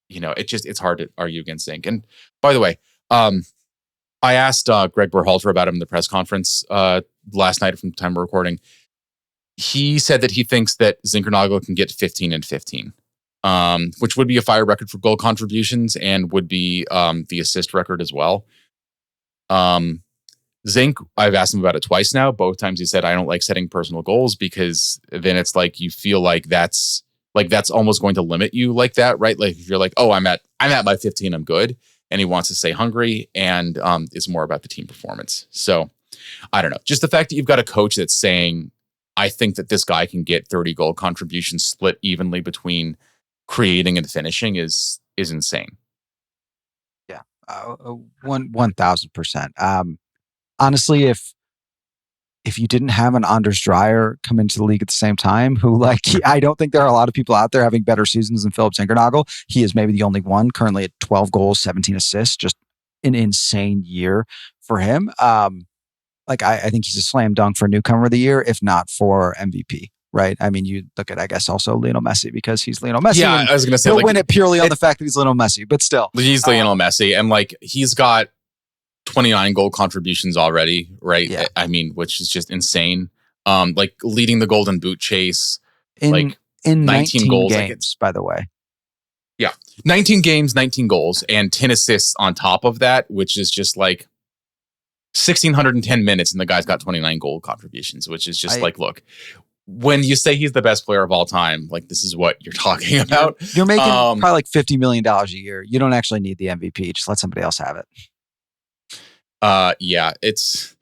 it's hard to argue against Zink. And by the way, I asked Greg Berhalter about him in the press conference last night from the time of recording. He said that he thinks that Zinckernagel can get 15 and 15, which would be a Fire record for goal contributions and would be the assist record as well. Zink, I've asked him about it twice now. Both times he said, I don't like setting personal goals because then it's like you feel like that's almost going to limit you like that, right? Like if you're like, oh, I'm at my 15, I'm good. And he wants to stay hungry, and it's more about the team performance. So I don't know. Just the fact that you've got a coach that's saying, I think that this guy can get 30 goal contributions split evenly between creating and finishing is insane. Yeah, 1,000%. Honestly, if you didn't have an Anders Dreyer come into the league at the same time, who I don't think there are a lot of people out there having better seasons than Philip Zinckernagel. He is maybe the only one currently at 12 goals, 17 assists, just an insane year for him. I think he's a slam dunk for newcomer of the year, if not for MVP. Right? I mean, you look at, I guess, also Lionel Messi because he's Lionel Messi. Yeah, I was going to say he'll win it purely on the fact that he's Lionel Messi, but still, he's Lionel Messi, and he's got 29 goal contributions already, right? Yeah. I mean, which is just insane. Leading the Golden Boot chase in 19 goals games, by the way. Yeah, 19 games, 19 goals, and 10 assists on top of that, which is just 1,610 minutes, and the guy's got 29 goal contributions, which is just look, when you say he's the best player of all time, this is what you're talking about. You're making probably $50 million a year. You don't actually need the MVP. Just let somebody else have it. Yeah, it's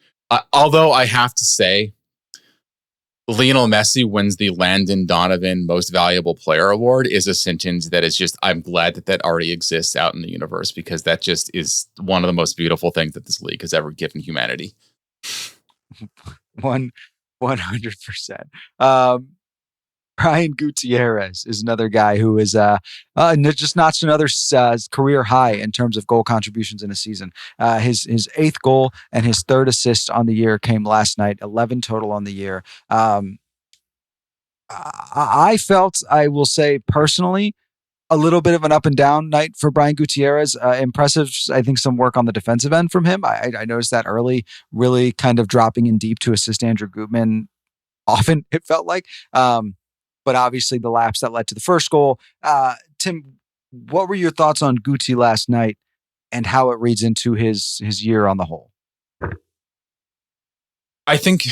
although I have to say, Lionel Messi wins the Landon Donovan Most Valuable Player Award is a sentence that is just, I'm glad that already exists out in the universe, because that just is one of the most beautiful things that this league has ever given humanity. 100%. Brian Gutierrez is another guy who is just notched another career high in terms of goal contributions in a season. His eighth goal and his third assist on the year came last night, 11 total on the year. I felt, I will say personally, a little bit of an up and down night for Brian Gutierrez. Impressive, I think, some work on the defensive end from him. I noticed that early, really kind of dropping in deep to assist Andrew Gutman often, it felt like. But obviously the lapse that led to the first goal. Tim, what were your thoughts on Guti last night and how it reads into his year on the whole? I think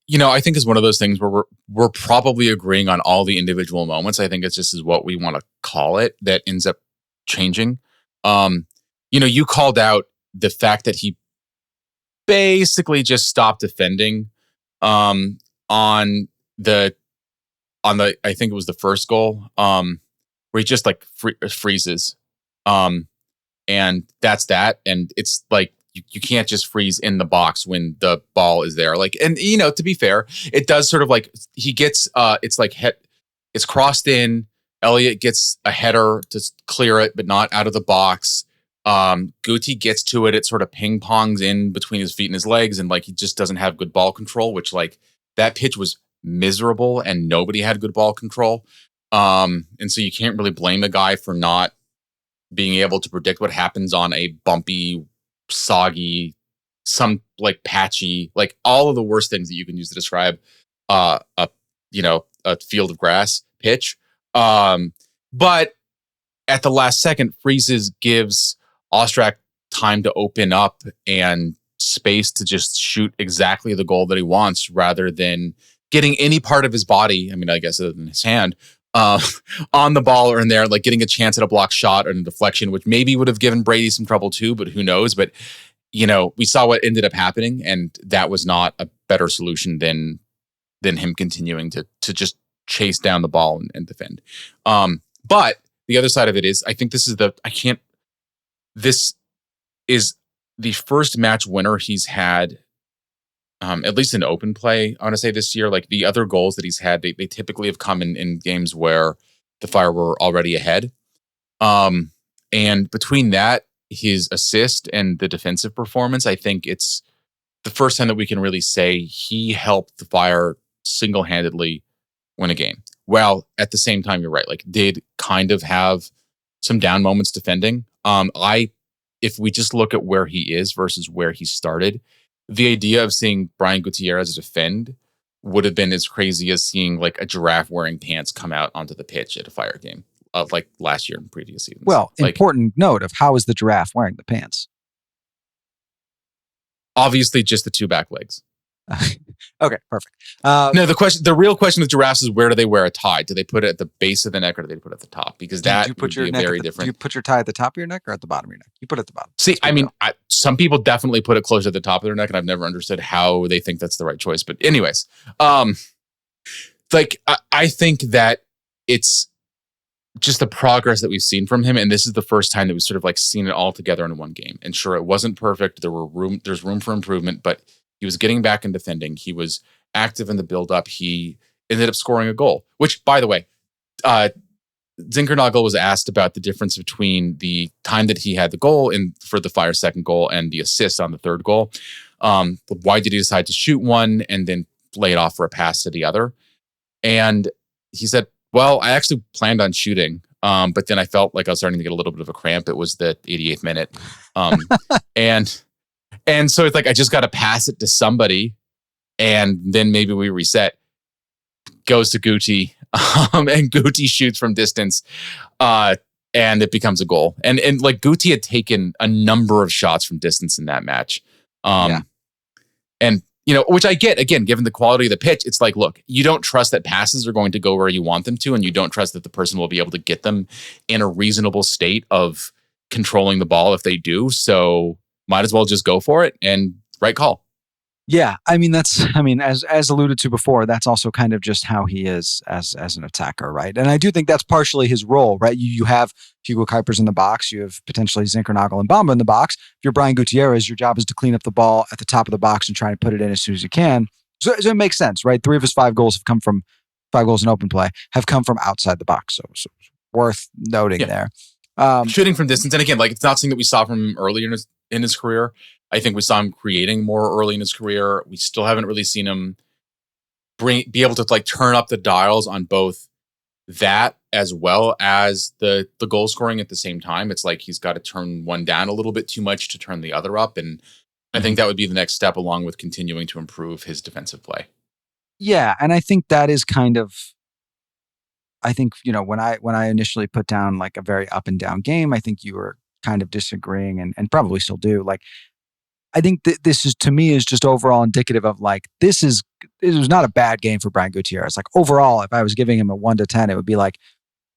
it's one of those things where we're probably agreeing on all the individual moments. I think it's just is what we want to call it that ends up changing. You called out the fact that he basically just stopped defending on the I think it was the first goal, where he just freezes, and that's that. And it's you can't just freeze in the box when the ball is there. And to be fair, it does sort of he gets it's crossed in. Elliott gets a header to clear it, but not out of the box. Guti gets to it. It sort of ping pongs in between his feet and his legs, and like he just doesn't have good ball control. Which like that pitch was miserable, and nobody had good ball control. And so you can't really blame a guy for not being able to predict what happens on a bumpy, soggy, some like patchy, like all of the worst things that you can use to describe a field of grass pitch. But at the last second, freezes, gives Ostrak time to open up and space to just shoot exactly the goal that he wants, rather than getting any part of his body, I mean, I guess other than his hand, on the ball or in there, like getting a chance at a block shot or a deflection, which maybe would have given Brady some trouble too, but who knows? But, we saw what ended up happening, and that was not a better solution than him continuing to just chase down the ball and defend. But the other side of it is, I think this is the first match winner he's had, at least in open play, I want to say this year. Like the other goals that he's had, they typically have come in games where the Fire were already ahead. And between that, his assist and the defensive performance, I think it's the first time that we can really say he helped the Fire single-handedly win a game. Well, at the same time, you're right. Like, did kind of have some down moments defending. If we just look at where he is versus where he started, the idea of seeing Brian Gutierrez defend would have been as crazy as seeing like a giraffe wearing pants come out onto the pitch at a Fire game of like last year and previous seasons. Well, like, important note of how is the giraffe wearing the pants? Obviously, just the two back legs. Okay, perfect. No, the real question with giraffes is, where do they wear a tie? Do they put it at the base of the neck, or do they put it at the top? Because that would be very different. Do you put your tie at the top of your neck or at the bottom of your neck? You put it at the bottom. See, I mean, some people definitely put it closer to the top of their neck, and I've never understood how they think that's the right choice. But anyways, I think that it's just the progress that we've seen from him, and this is the first time that we've sort of like seen it all together in one game. And sure, it wasn't perfect. There's room for improvement, but he was getting back and defending. He was active in the build-up. He ended up scoring a goal, which, by the way, Zinckernagel was asked about the difference between the time that he had the goal for the Fire's second goal and the assist on the third goal. Why did he decide to shoot one and then lay it off for a pass to the other? And he said, well, I actually planned on shooting, but then I felt like I was starting to get a little bit of a cramp. It was the 88th minute. And so it's like, I just got to pass it to somebody, and then maybe we reset. Goes to Guti, and Guti shoots from distance, and it becomes a goal. And like Guti had taken a number of shots from distance in that match. And, which I get, again, given the quality of the pitch, it's like, look, you don't trust that passes are going to go where you want them to, and you don't trust that the person will be able to get them in a reasonable state of controlling the ball if they do. So might as well just go for it, and right call. Yeah, as alluded to before, that's also kind of just how he is as an attacker, right? And I do think that's partially his role, right? You have Hugo Kuipers in the box, you have potentially Zinckernagel and Bamba in the box. If you're Brian Gutierrez, your job is to clean up the ball at the top of the box and try to put it in as soon as you can. So it makes sense, right? 3 of his 5 goals in open play have come from outside the box. So worth noting there. Shooting from distance, and again, like, it's not something that we saw from him earlier in his career. I think we saw him creating more early in his career. We still haven't really seen him be able to like turn up the dials on both that as well as the goal scoring at the same time. It's like he's got to turn one down a little bit too much to turn the other up, and I think that would be the next step, along with continuing to improve his defensive play. Yeah, and I think that is kind of, I think, when I initially put down like a very up and down game, I think you were kind of disagreeing and probably still do. Like, I think this is, to me, is just overall indicative of like, it was not a bad game for Brian Gutierrez. Like, overall, if I was giving him a 1 to 10, it would be like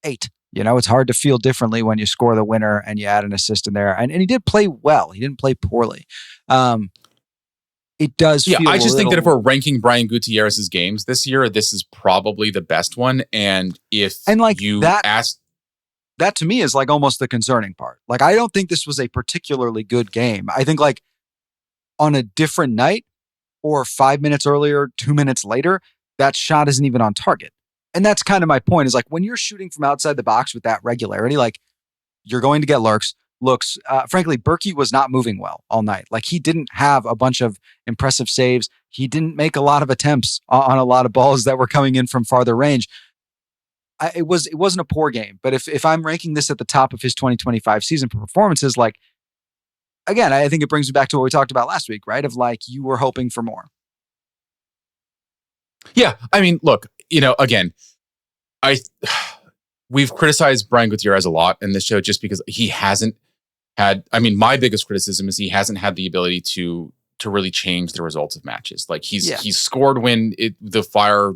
8. It's hard to feel differently when you score the winner and you add an assist in there. And he did play well. He didn't play poorly. It does feel I just think that if we're ranking Brian Gutierrez's games this year, this is probably the best one. And that to me is like almost the concerning part. Like, I don't think this was a particularly good game. I think like on a different night or 5 minutes earlier, 2 minutes later, that shot isn't even on target. And that's kind of my point, is like, when you're shooting from outside the box with that regularity, like, you're going to get lurks, looks, frankly, Berkey was not moving well all night. Like he didn't have a bunch of impressive saves. He didn't make a lot of attempts on a lot of balls that were coming in from farther range. It wasn't a poor game, but if I'm ranking this at the top of his 2025 season performances, like again, I think it brings me back to what we talked about last week, right? Of like you were hoping for more. Yeah, I mean, look, again, we've criticized Brian Gutierrez a lot in this show just because he hasn't had. I mean, my biggest criticism is he hasn't had the ability to really change the results of matches. Like he's scored when the Fire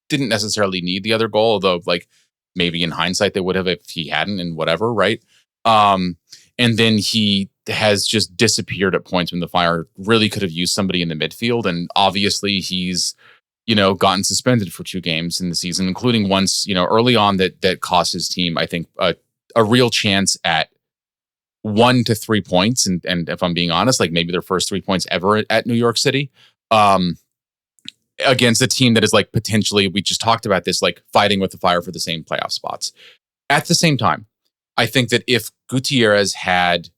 didn't necessarily need the other goal, although like maybe in hindsight they would have if he hadn't and whatever, right? And then he has just disappeared at points when the Fire really could have used somebody in the midfield. And obviously he's, gotten suspended for 2 games in the season, including once, early on that cost his team, I think, a real chance at 1 to 3 points. And if I'm being honest, like maybe their first 3 points ever at New York City. Against a team that is like potentially, we just talked about this, like fighting with the Fire for the same playoff spots. At the same time, I think that if Gutierrez had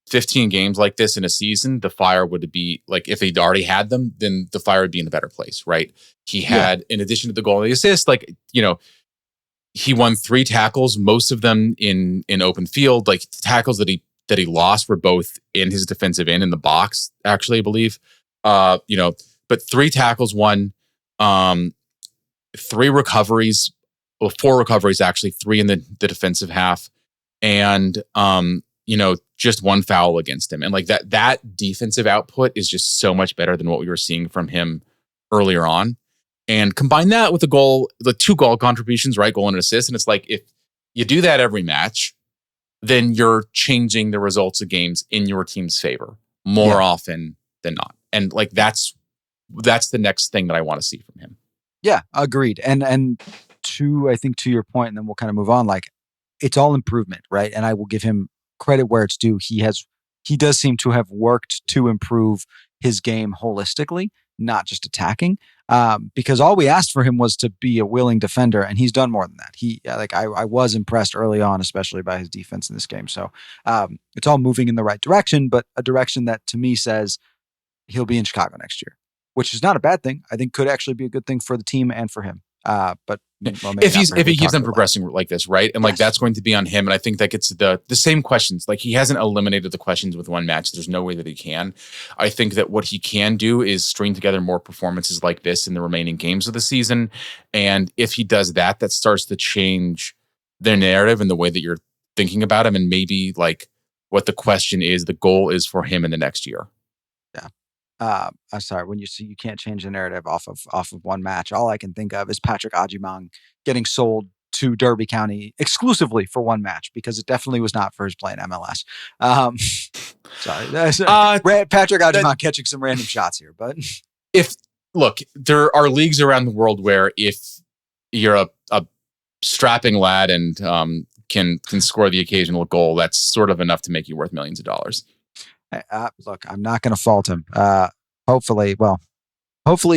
15 games like this in a season, the Fire would be like, if they'd already had them, then the Fire would be in a better place, right? He had, in addition to the goal and the assist, like, he won 3 tackles, most of them in open field. Like tackles that he lost were both in his defensive end in the box, actually, I believe. But 3 tackles won, 3 recoveries, well, 4 recoveries actually, 3 in the defensive half, and just 1 foul against him. And like that defensive output is just so much better than what we were seeing from him earlier on. And combine that with the 2 goal contributions, right? Goal and assist. And it's like, if you do that every match, then you're changing the results of games in your team's favor more often than not. And like, that's the next thing that I want to see from him. Yeah, agreed. And I think to your point, and then we'll kind of move on, like it's all improvement, right? And I will give him credit where it's due. He does seem to have worked to improve his game holistically, not just attacking. Because all we asked for him was to be a willing defender, and he's done more than that. I was impressed early on, especially by his defense in this game. So it's all moving in the right direction, but a direction that to me says he'll be in Chicago next year, which is not a bad thing. I think could actually be a good thing for the team and for him. But if he keeps on progressing like this, right? And like that's going to be on him. And I think that gets the same questions. Like he hasn't eliminated the questions with one match. There's no way that he can. I think that what he can do is string together more performances like this in the remaining games of the season. And if he does that, that starts to change their narrative and the way that you're thinking about him. And maybe like what the question is, the goal is for him in the next year. Yeah. I'm sorry, when you see you can't change the narrative off of one match, all I can think of is Patrick Agimang getting sold to Derby County exclusively for one match, because it definitely was not for his play in MLS. Sorry. Patrick Agimang catching some random shots here, but there are leagues around the world where if you're a strapping lad and can score the occasional goal, that's sort of enough to make you worth millions of dollars. Look, I'm not going to fault him. Hopefully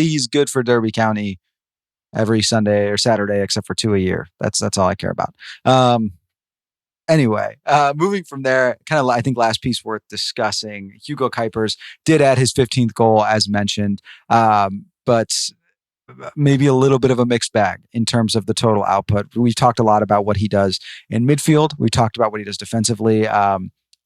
he's good for Derby County every Sunday or Saturday, except for 2 a year. That's all I care about. Anyway, moving from there, kind of, I think last piece worth discussing, Hugo Kuipers did add his 15th goal as mentioned, but maybe a little bit of a mixed bag in terms of the total output. We've talked a lot about what he does in midfield. We talked about what he does defensively.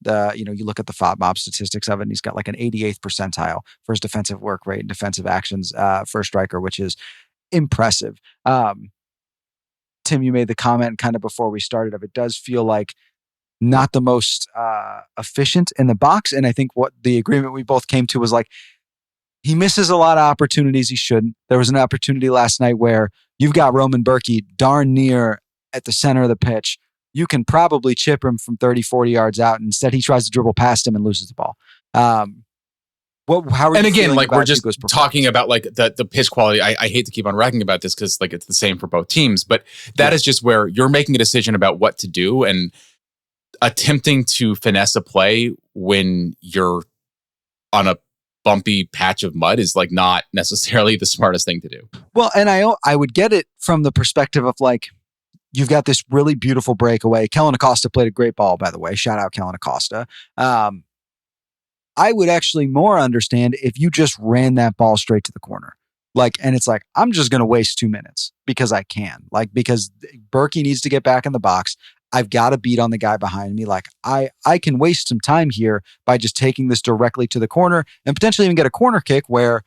You look at the FODMOB statistics of it, and he's got like an 88th percentile for his defensive work rate and defensive actions for a striker, which is impressive. Tim, you made the comment kind of before we started of it does feel like not the most efficient in the box. And I think what the agreement we both came to was like, he misses a lot of opportunities he shouldn't. There was an opportunity last night where you've got Roman Berkey darn near at the center of the pitch. You can probably chip him from 30, 40 yards out. Instead, he tries to dribble past him and loses the ball. How are and you again, like we're just Hugo's talking about like the pitch quality. I hate to keep on ragging about this because like it's the same for both teams, but that is just where you're making a decision about what to do and attempting to finesse a play when you're on a bumpy patch of mud is like not necessarily the smartest thing to do. Well, and I would get it from the perspective of like, you've got this really beautiful breakaway. Kellen Acosta played a great ball, by the way. Shout out Kellen Acosta. I would actually more understand if you just ran that ball straight to the corner. Like, and it's like, I'm just going to waste 2 minutes because I can. Like, because Berkey needs to get back in the box. I've got to beat on the guy behind me. Like, I can waste some time here by just taking this directly to the corner and potentially even get a corner kick where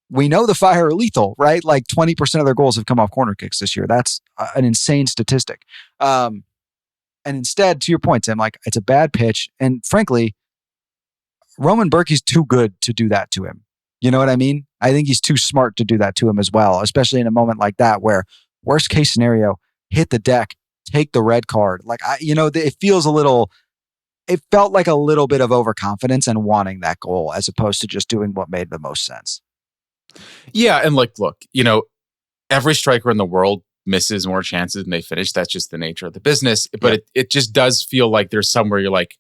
we know the Fire are lethal, right? Like 20% of their goals have come off corner kicks this year. That's an insane statistic. And instead, to your point, Tim, like it's a bad pitch. And frankly, Roman Berkey's too good to do that to him. You know what I mean? I think he's too smart to do that to him as well, especially in a moment like that where worst case scenario, hit the deck, take the red card. Like, it felt like a little bit of overconfidence and wanting that goal as opposed to just doing what made the most sense. Yeah. And like, look, every striker in the world misses more chances than they finish. That's just the nature of the business. But it just does feel like there's somewhere you're like,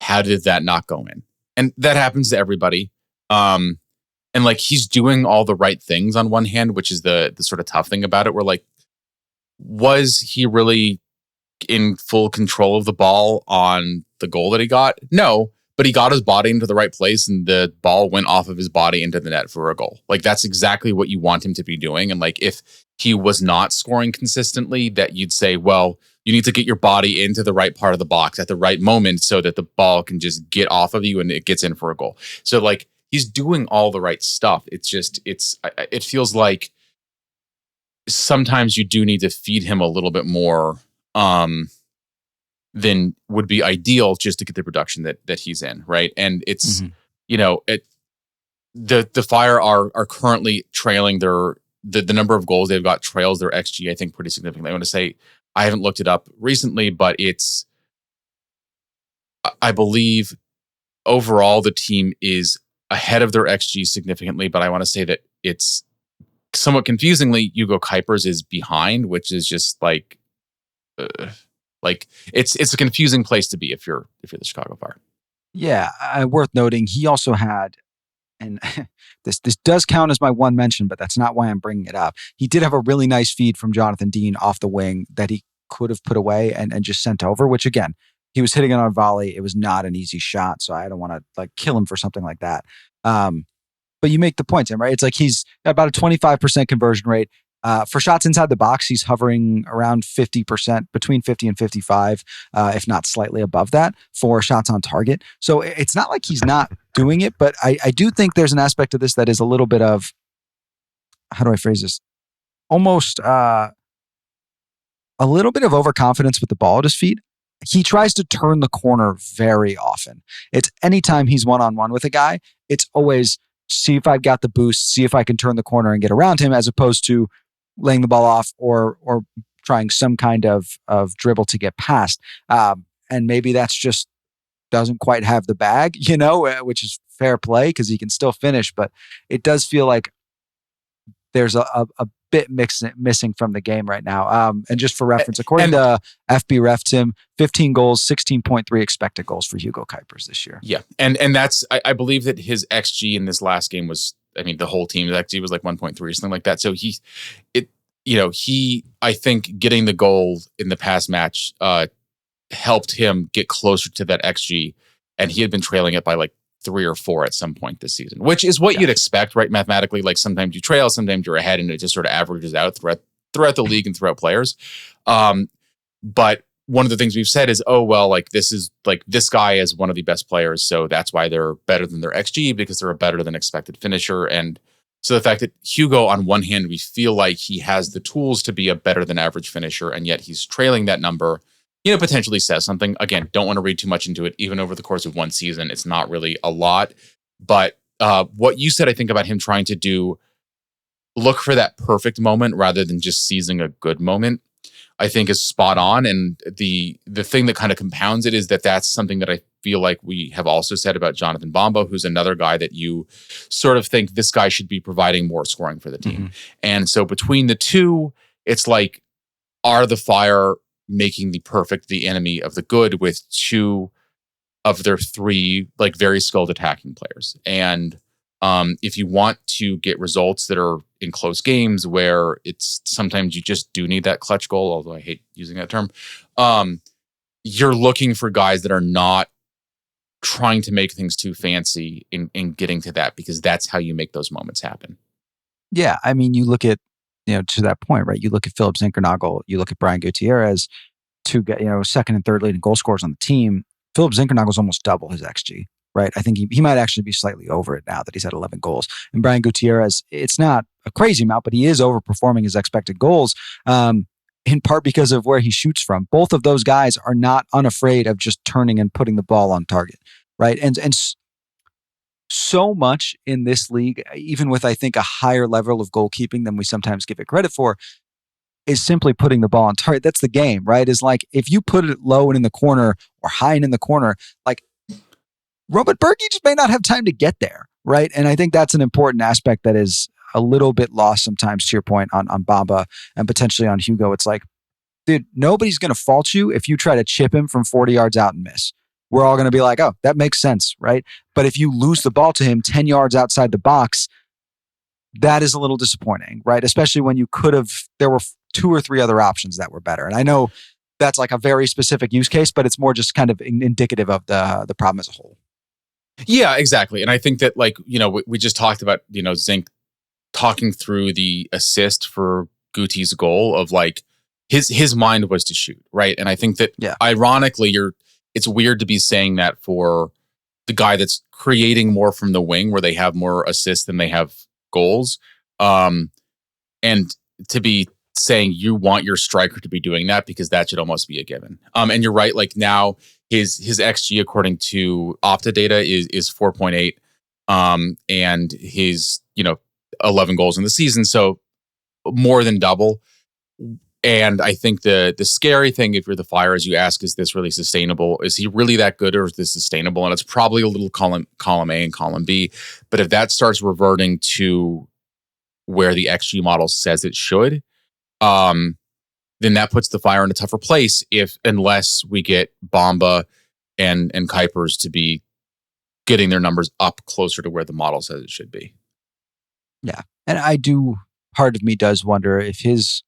how did that not go in? And that happens to everybody. And like he's doing all the right things on one hand, which is the sort of tough thing about it. Where like, was he really in full control of the ball on the goal that he got? No, but he got his body into the right place and the ball went off of his body into the net for a goal. Like that's exactly what you want him to be doing. And like if he was not scoring consistently, that you'd say, well, you need to get your body into the right part of the box at the right moment so that the ball can just get off of you and it gets in for a goal. So like he's doing all the right stuff. It feels like sometimes you do need to feed him a little bit more than would be ideal just to get the production that he's in, right? And it's the Fire are currently trailing the number of goals they've got trails their XG, I think, pretty significantly. I want to say I haven't looked it up recently, but I believe overall the team is ahead of their XG significantly, but I want to say that it's somewhat confusingly, Hugo Kuipers is behind, which is just like it's a confusing place to be if you're the Chicago Fire. Yeah, worth noting, he also had, and this does count as my one mention, but that's not why I'm bringing it up. He did have a really nice feed from Jonathan Dean off the wing that he could have put away and just sent over, which again, he was hitting it on volley. It was not an easy shot, so I don't want to like kill him for something like that. But you make the point, Tim, right? It's like he's got about a 25% conversion rate. For shots inside the box, he's hovering around 50%, between 50 and 55, if not slightly above that for shots on target. So it's not like he's not doing it, but I do think there's an aspect of this that is a little bit of, how do I phrase this? Almost a little bit of overconfidence with the ball at his feet. He tries to turn the corner very often. It's anytime he's one-on-one with a guy, it's always see if I've got the boost, see if I can turn the corner and get around him, as opposed to laying the ball off or trying some kind of dribble to get past. And maybe that's just doesn't quite have the bag, which is fair play because he can still finish. But it does feel like there's a bit missing from the game right now. And just for reference, according to FB Ref, Tim, 15 goals, 16.3 expected goals for Hugo Kuipers this year. Yeah. And that's, I believe that his XG in this last game was, the whole team's XG was like 1.3 or something like that. So I think getting the goal in the past match helped him get closer to that XG. And he had been trailing it by like 3 or 4 at some point this season, which is what you'd expect, right? Mathematically, like sometimes you trail, sometimes you're ahead, and it just sort of averages out throughout the league and throughout players. But one of the things we've said is, this guy is one of the best players, so that's why they're better than their XG, because they're a better than expected finisher. And so the fact that Hugo, on one hand, we feel like he has the tools to be a better than average finisher, and yet he's trailing that number, potentially says something. Again, don't want to read too much into it. Even over the course of one season, it's not really a lot. But what you said, I think, about him trying to do, look for that perfect moment rather than just seizing a good moment, I think is spot on. And the thing that kind of compounds it is that that's something that I feel like we have also said about Jonathan Bomba, who's another guy that you sort of think this guy should be providing more scoring for the team. Mm-hmm. And so between the two, it's like, are the Fire making the perfect the enemy of the good with 2 of their 3 like very skilled attacking players? And If you want to get results that are in close games where it's sometimes you just do need that clutch goal, although I hate using that term, you're looking for guys that are not trying to make things too fancy in getting to that, because that's how you make those moments happen. Yeah, I mean, you look at, to that point, right? You look at Philip Zinckernagel, you look at Brian Gutierrez, two, second and third leading goal scorers on the team. Philip Zinckernagel almost double his XG, right? I think he might actually be slightly over it now that he's had 11 goals. And Brian Gutierrez, it's not a crazy amount, but he is overperforming his expected goals, in part because of where he shoots from. Both of those guys are not unafraid of just turning and putting the ball on target, right? And so much in this league, even with, I think, a higher level of goalkeeping than we sometimes give it credit for, is simply putting the ball on target. That's the game, right? Is like, if you put it low and in the corner or high and in the corner, like Robert Berkey just may not have time to get there, right? And I think that's an important aspect that is a little bit lost sometimes, to your point, on Bamba and potentially on Hugo. It's like, dude, nobody's going to fault you if you try to chip him from 40 yards out and miss. We're all going to be like, oh, that makes sense, right? But if you lose the ball to him 10 yards outside the box, that is a little disappointing, right? Especially when there were 2 or 3 other options that were better. And I know that's like a very specific use case, but it's more just kind of indicative of the problem as a whole. Yeah, exactly. And I think that, like, we just talked about, Zink talking through the assist for Guti's goal of, like, his mind was to shoot, right? And I think that, ironically, it's weird to be saying that for the guy that's creating more from the wing, where they have more assists than they have goals. And to be saying you want your striker to be doing that, because that should almost be a given. And you're right, like, now his XG according to Opta data is 4.8, and his 11 goals in the season, so more than double. And I think the scary thing, if you're the Fire, is you ask, is this really sustainable? Is he really that good, or is this sustainable? And it's probably a little column A and column B. But if that starts reverting to where the XG model says it should, then that puts the Fire in a tougher place, unless we get Bamba and Kuipers to be getting their numbers up closer to where the model says it should be. Yeah. And part of me does wonder if his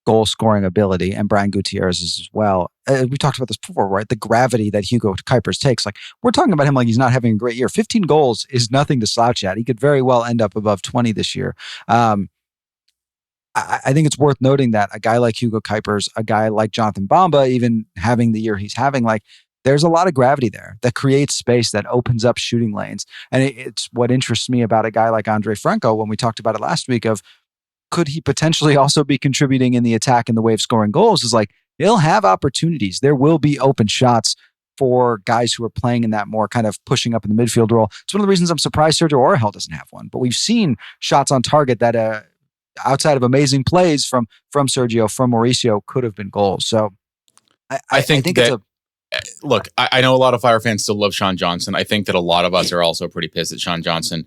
goal scoring ability, and Brian Gutierrez's as well, we talked about this before, right? The gravity that Hugo Kuipers takes. Like, we're talking about him like he's not having a great year. 15 goals is nothing to slouch at. He could very well end up above 20 this year. I think it's worth noting that a guy like Hugo Kuipers, a guy like Jonathan Bamba, even having the year he's having, like, there's a lot of gravity there that creates space, that opens up shooting lanes. And it's what interests me about a guy like Andre Franco, when we talked about it last week, of could he potentially also be contributing in the attack in the way of scoring goals, is like, he'll have opportunities. There will be open shots for guys who are playing in that more kind of pushing up in the midfield role. It's one of the reasons I'm surprised Sergio Orahel doesn't have one. But we've seen shots on target that, outside of amazing plays from Sergio, from Mauricio, could have been goals. So I think that, look, I know a lot of Fire fans still love Sean Johnson. I think that a lot of us are also pretty pissed at Sean Johnson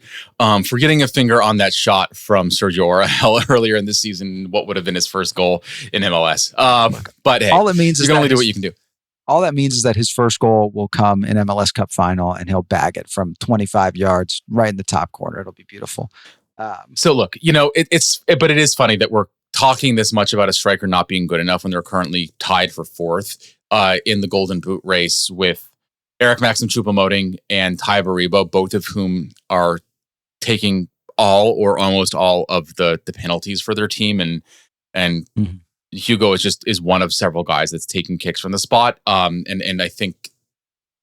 for getting a finger on that shot from Sergio Orahel earlier in this season, what would have been his first goal in MLS. But hey, all it means you can only do what you can do. All that means is that his first goal will come in MLS Cup final, and he'll bag it from 25 yards right in the top corner. It'll be beautiful. So look, but it is funny that we're talking this much about a striker not being good enough when they're currently tied for 4th in the Golden Boot race with Eric Maxim Choupo-Moting and Ty Baribo, both of whom are taking all or almost all of the penalties for their team, and mm-hmm. Hugo is one of several guys that's taking kicks from the spot. And I think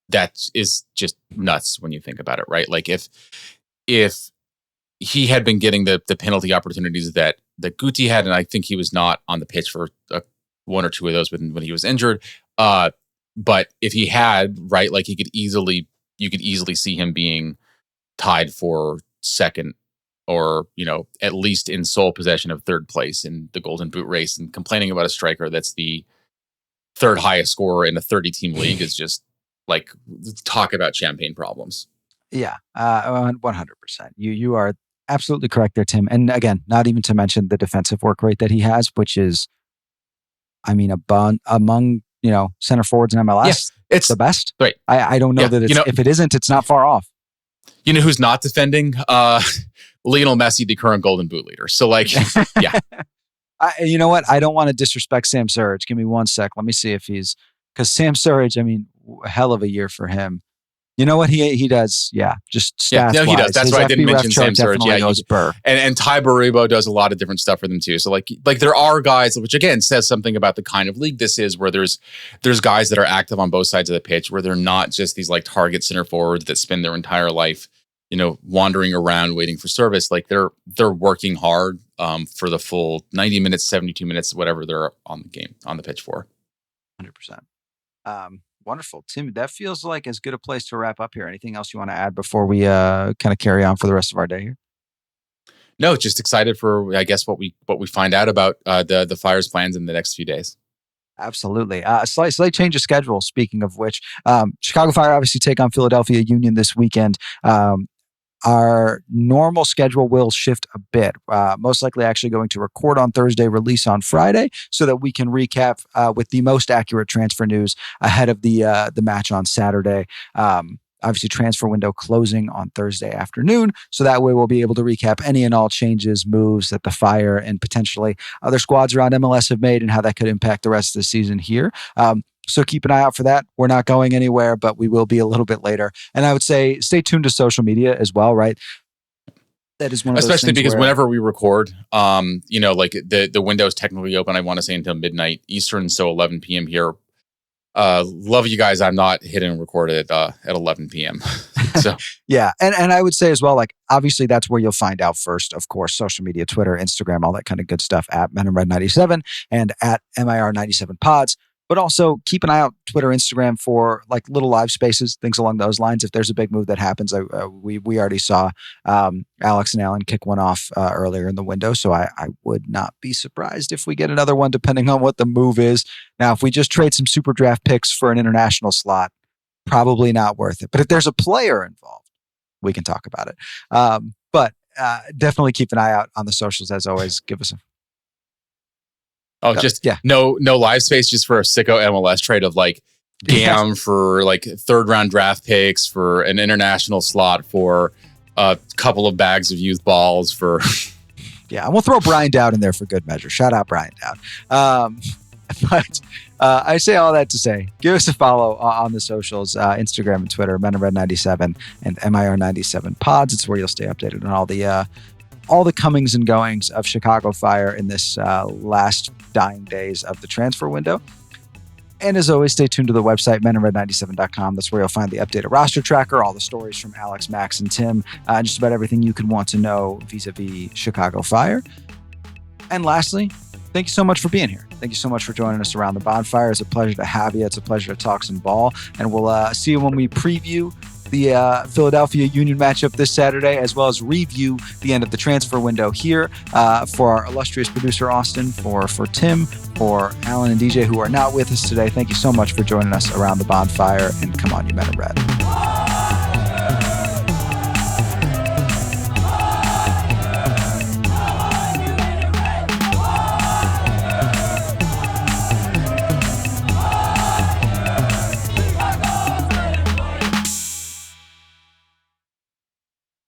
that is just nuts when you think about it, right? Like, if he had been getting the penalty opportunities that Guti had, and I think he was not on the pitch for 1 or 2 of those when he was injured. But if he had, right, like, you could easily see him being tied for 2nd, or, at least in sole possession of 3rd place in the Golden Boot race. And complaining about a striker that's the 3rd highest scorer in a 30-team league is just, like, talk about champagne problems. Yeah, 100%. You are absolutely correct there, Tim. And again, not even to mention the defensive work rate that he has, which is, I mean, among center forwards in MLS, it's the best. Right. I don't know that it's, if it isn't, it's not far off. You know who's not defending? Lionel Messi, the current Golden Boot leader. So, like, yeah. You know what? I don't want to disrespect Sam Surridge. Give me 1 sec. Let me see if he's, because Sam Surridge, I mean, a hell of a year for him. You know what he does? Yeah, just stats. Yeah, no, he does. That's why I didn't mention Sam Surridge. Yeah, goes burr. And Ty Baribo does a lot of different stuff for them too. So like there are guys, which again says something about the kind of league this is, where there's guys that are active on both sides of the pitch, where they're not just these like target center forwards that spend their entire life, you know, wandering around waiting for service. Like they're working hard for the full 90 minutes, 72 minutes, whatever they're on the pitch for. 100%. Wonderful. Tim, that feels like as good a place to wrap up here. Anything else you want to add before we kind of carry on for the rest of our day here? No, just excited for, I guess, what we find out about the Fire's plans in the next few days. Absolutely. Slight change of schedule, speaking of which. Chicago Fire obviously take on Philadelphia Union this weekend. Our normal schedule will shift a bit. Most likely actually going to record on Thursday, release on Friday, so that we can recap with the most accurate transfer news ahead of the match on Saturday. Obviously, transfer window closing on Thursday afternoon, so that way we'll be able to recap any and all changes, moves that the Fire and potentially other squads around MLS have made and how that could impact the rest of the season here. So keep an eye out for that. We're not going anywhere, but we will be a little bit later. And I would say stay tuned to social media as well, right? That is one of those especially things because where, whenever we record, you know, like the window is technically open, I want to say until midnight Eastern, so 11 p.m. here. Love you guys. I'm not hitting record at 11 p.m. So yeah. And I would say as well, like, obviously that's where you'll find out first, of course, social media, Twitter, Instagram, all that kind of good stuff at Men in Red 97 and at MIR 97 Pods. But also keep an eye out Twitter, Instagram for like little live spaces, things along those lines. If there's a big move that happens, we already saw Alex and Alan kick one off earlier in the window. So I would not be surprised if we get another one, depending on what the move is. Now, if we just trade some super draft picks for an international slot, probably not worth it. But if there's a player involved, we can talk about it. But definitely keep an eye out on the socials. As always, give us a no live space just for a sicko MLS trade of like Gam for like third round draft picks, for an international slot, for a couple of bags of youth balls, for yeah, and we'll throw Brian Dowd in there for good measure. Shout out Brian Dowd. But I say all that to say, give us a follow on the socials, Instagram and Twitter, Men in Red 97 and MIR 97 Pods. It's where you'll stay updated on all the comings and goings of Chicago Fire in this last dying days of the transfer window. And as always, stay tuned to the website, meninred97.com. That's where you'll find the updated roster tracker, all the stories from Alex, Max, and Tim, just about everything you can want to know vis-a-vis Chicago Fire. And lastly, thank you so much for being here. Thank you so much for joining us around the bonfire. It's a pleasure to have you. It's a pleasure to talk some ball. And we'll see you when we preview the Philadelphia Union matchup this Saturday, as well as review the end of the transfer window here for our illustrious producer, Austin, for Tim, for Alan and DJ, who are not with us today. Thank you so much for joining us around the bonfire. And come on, you Men in Red.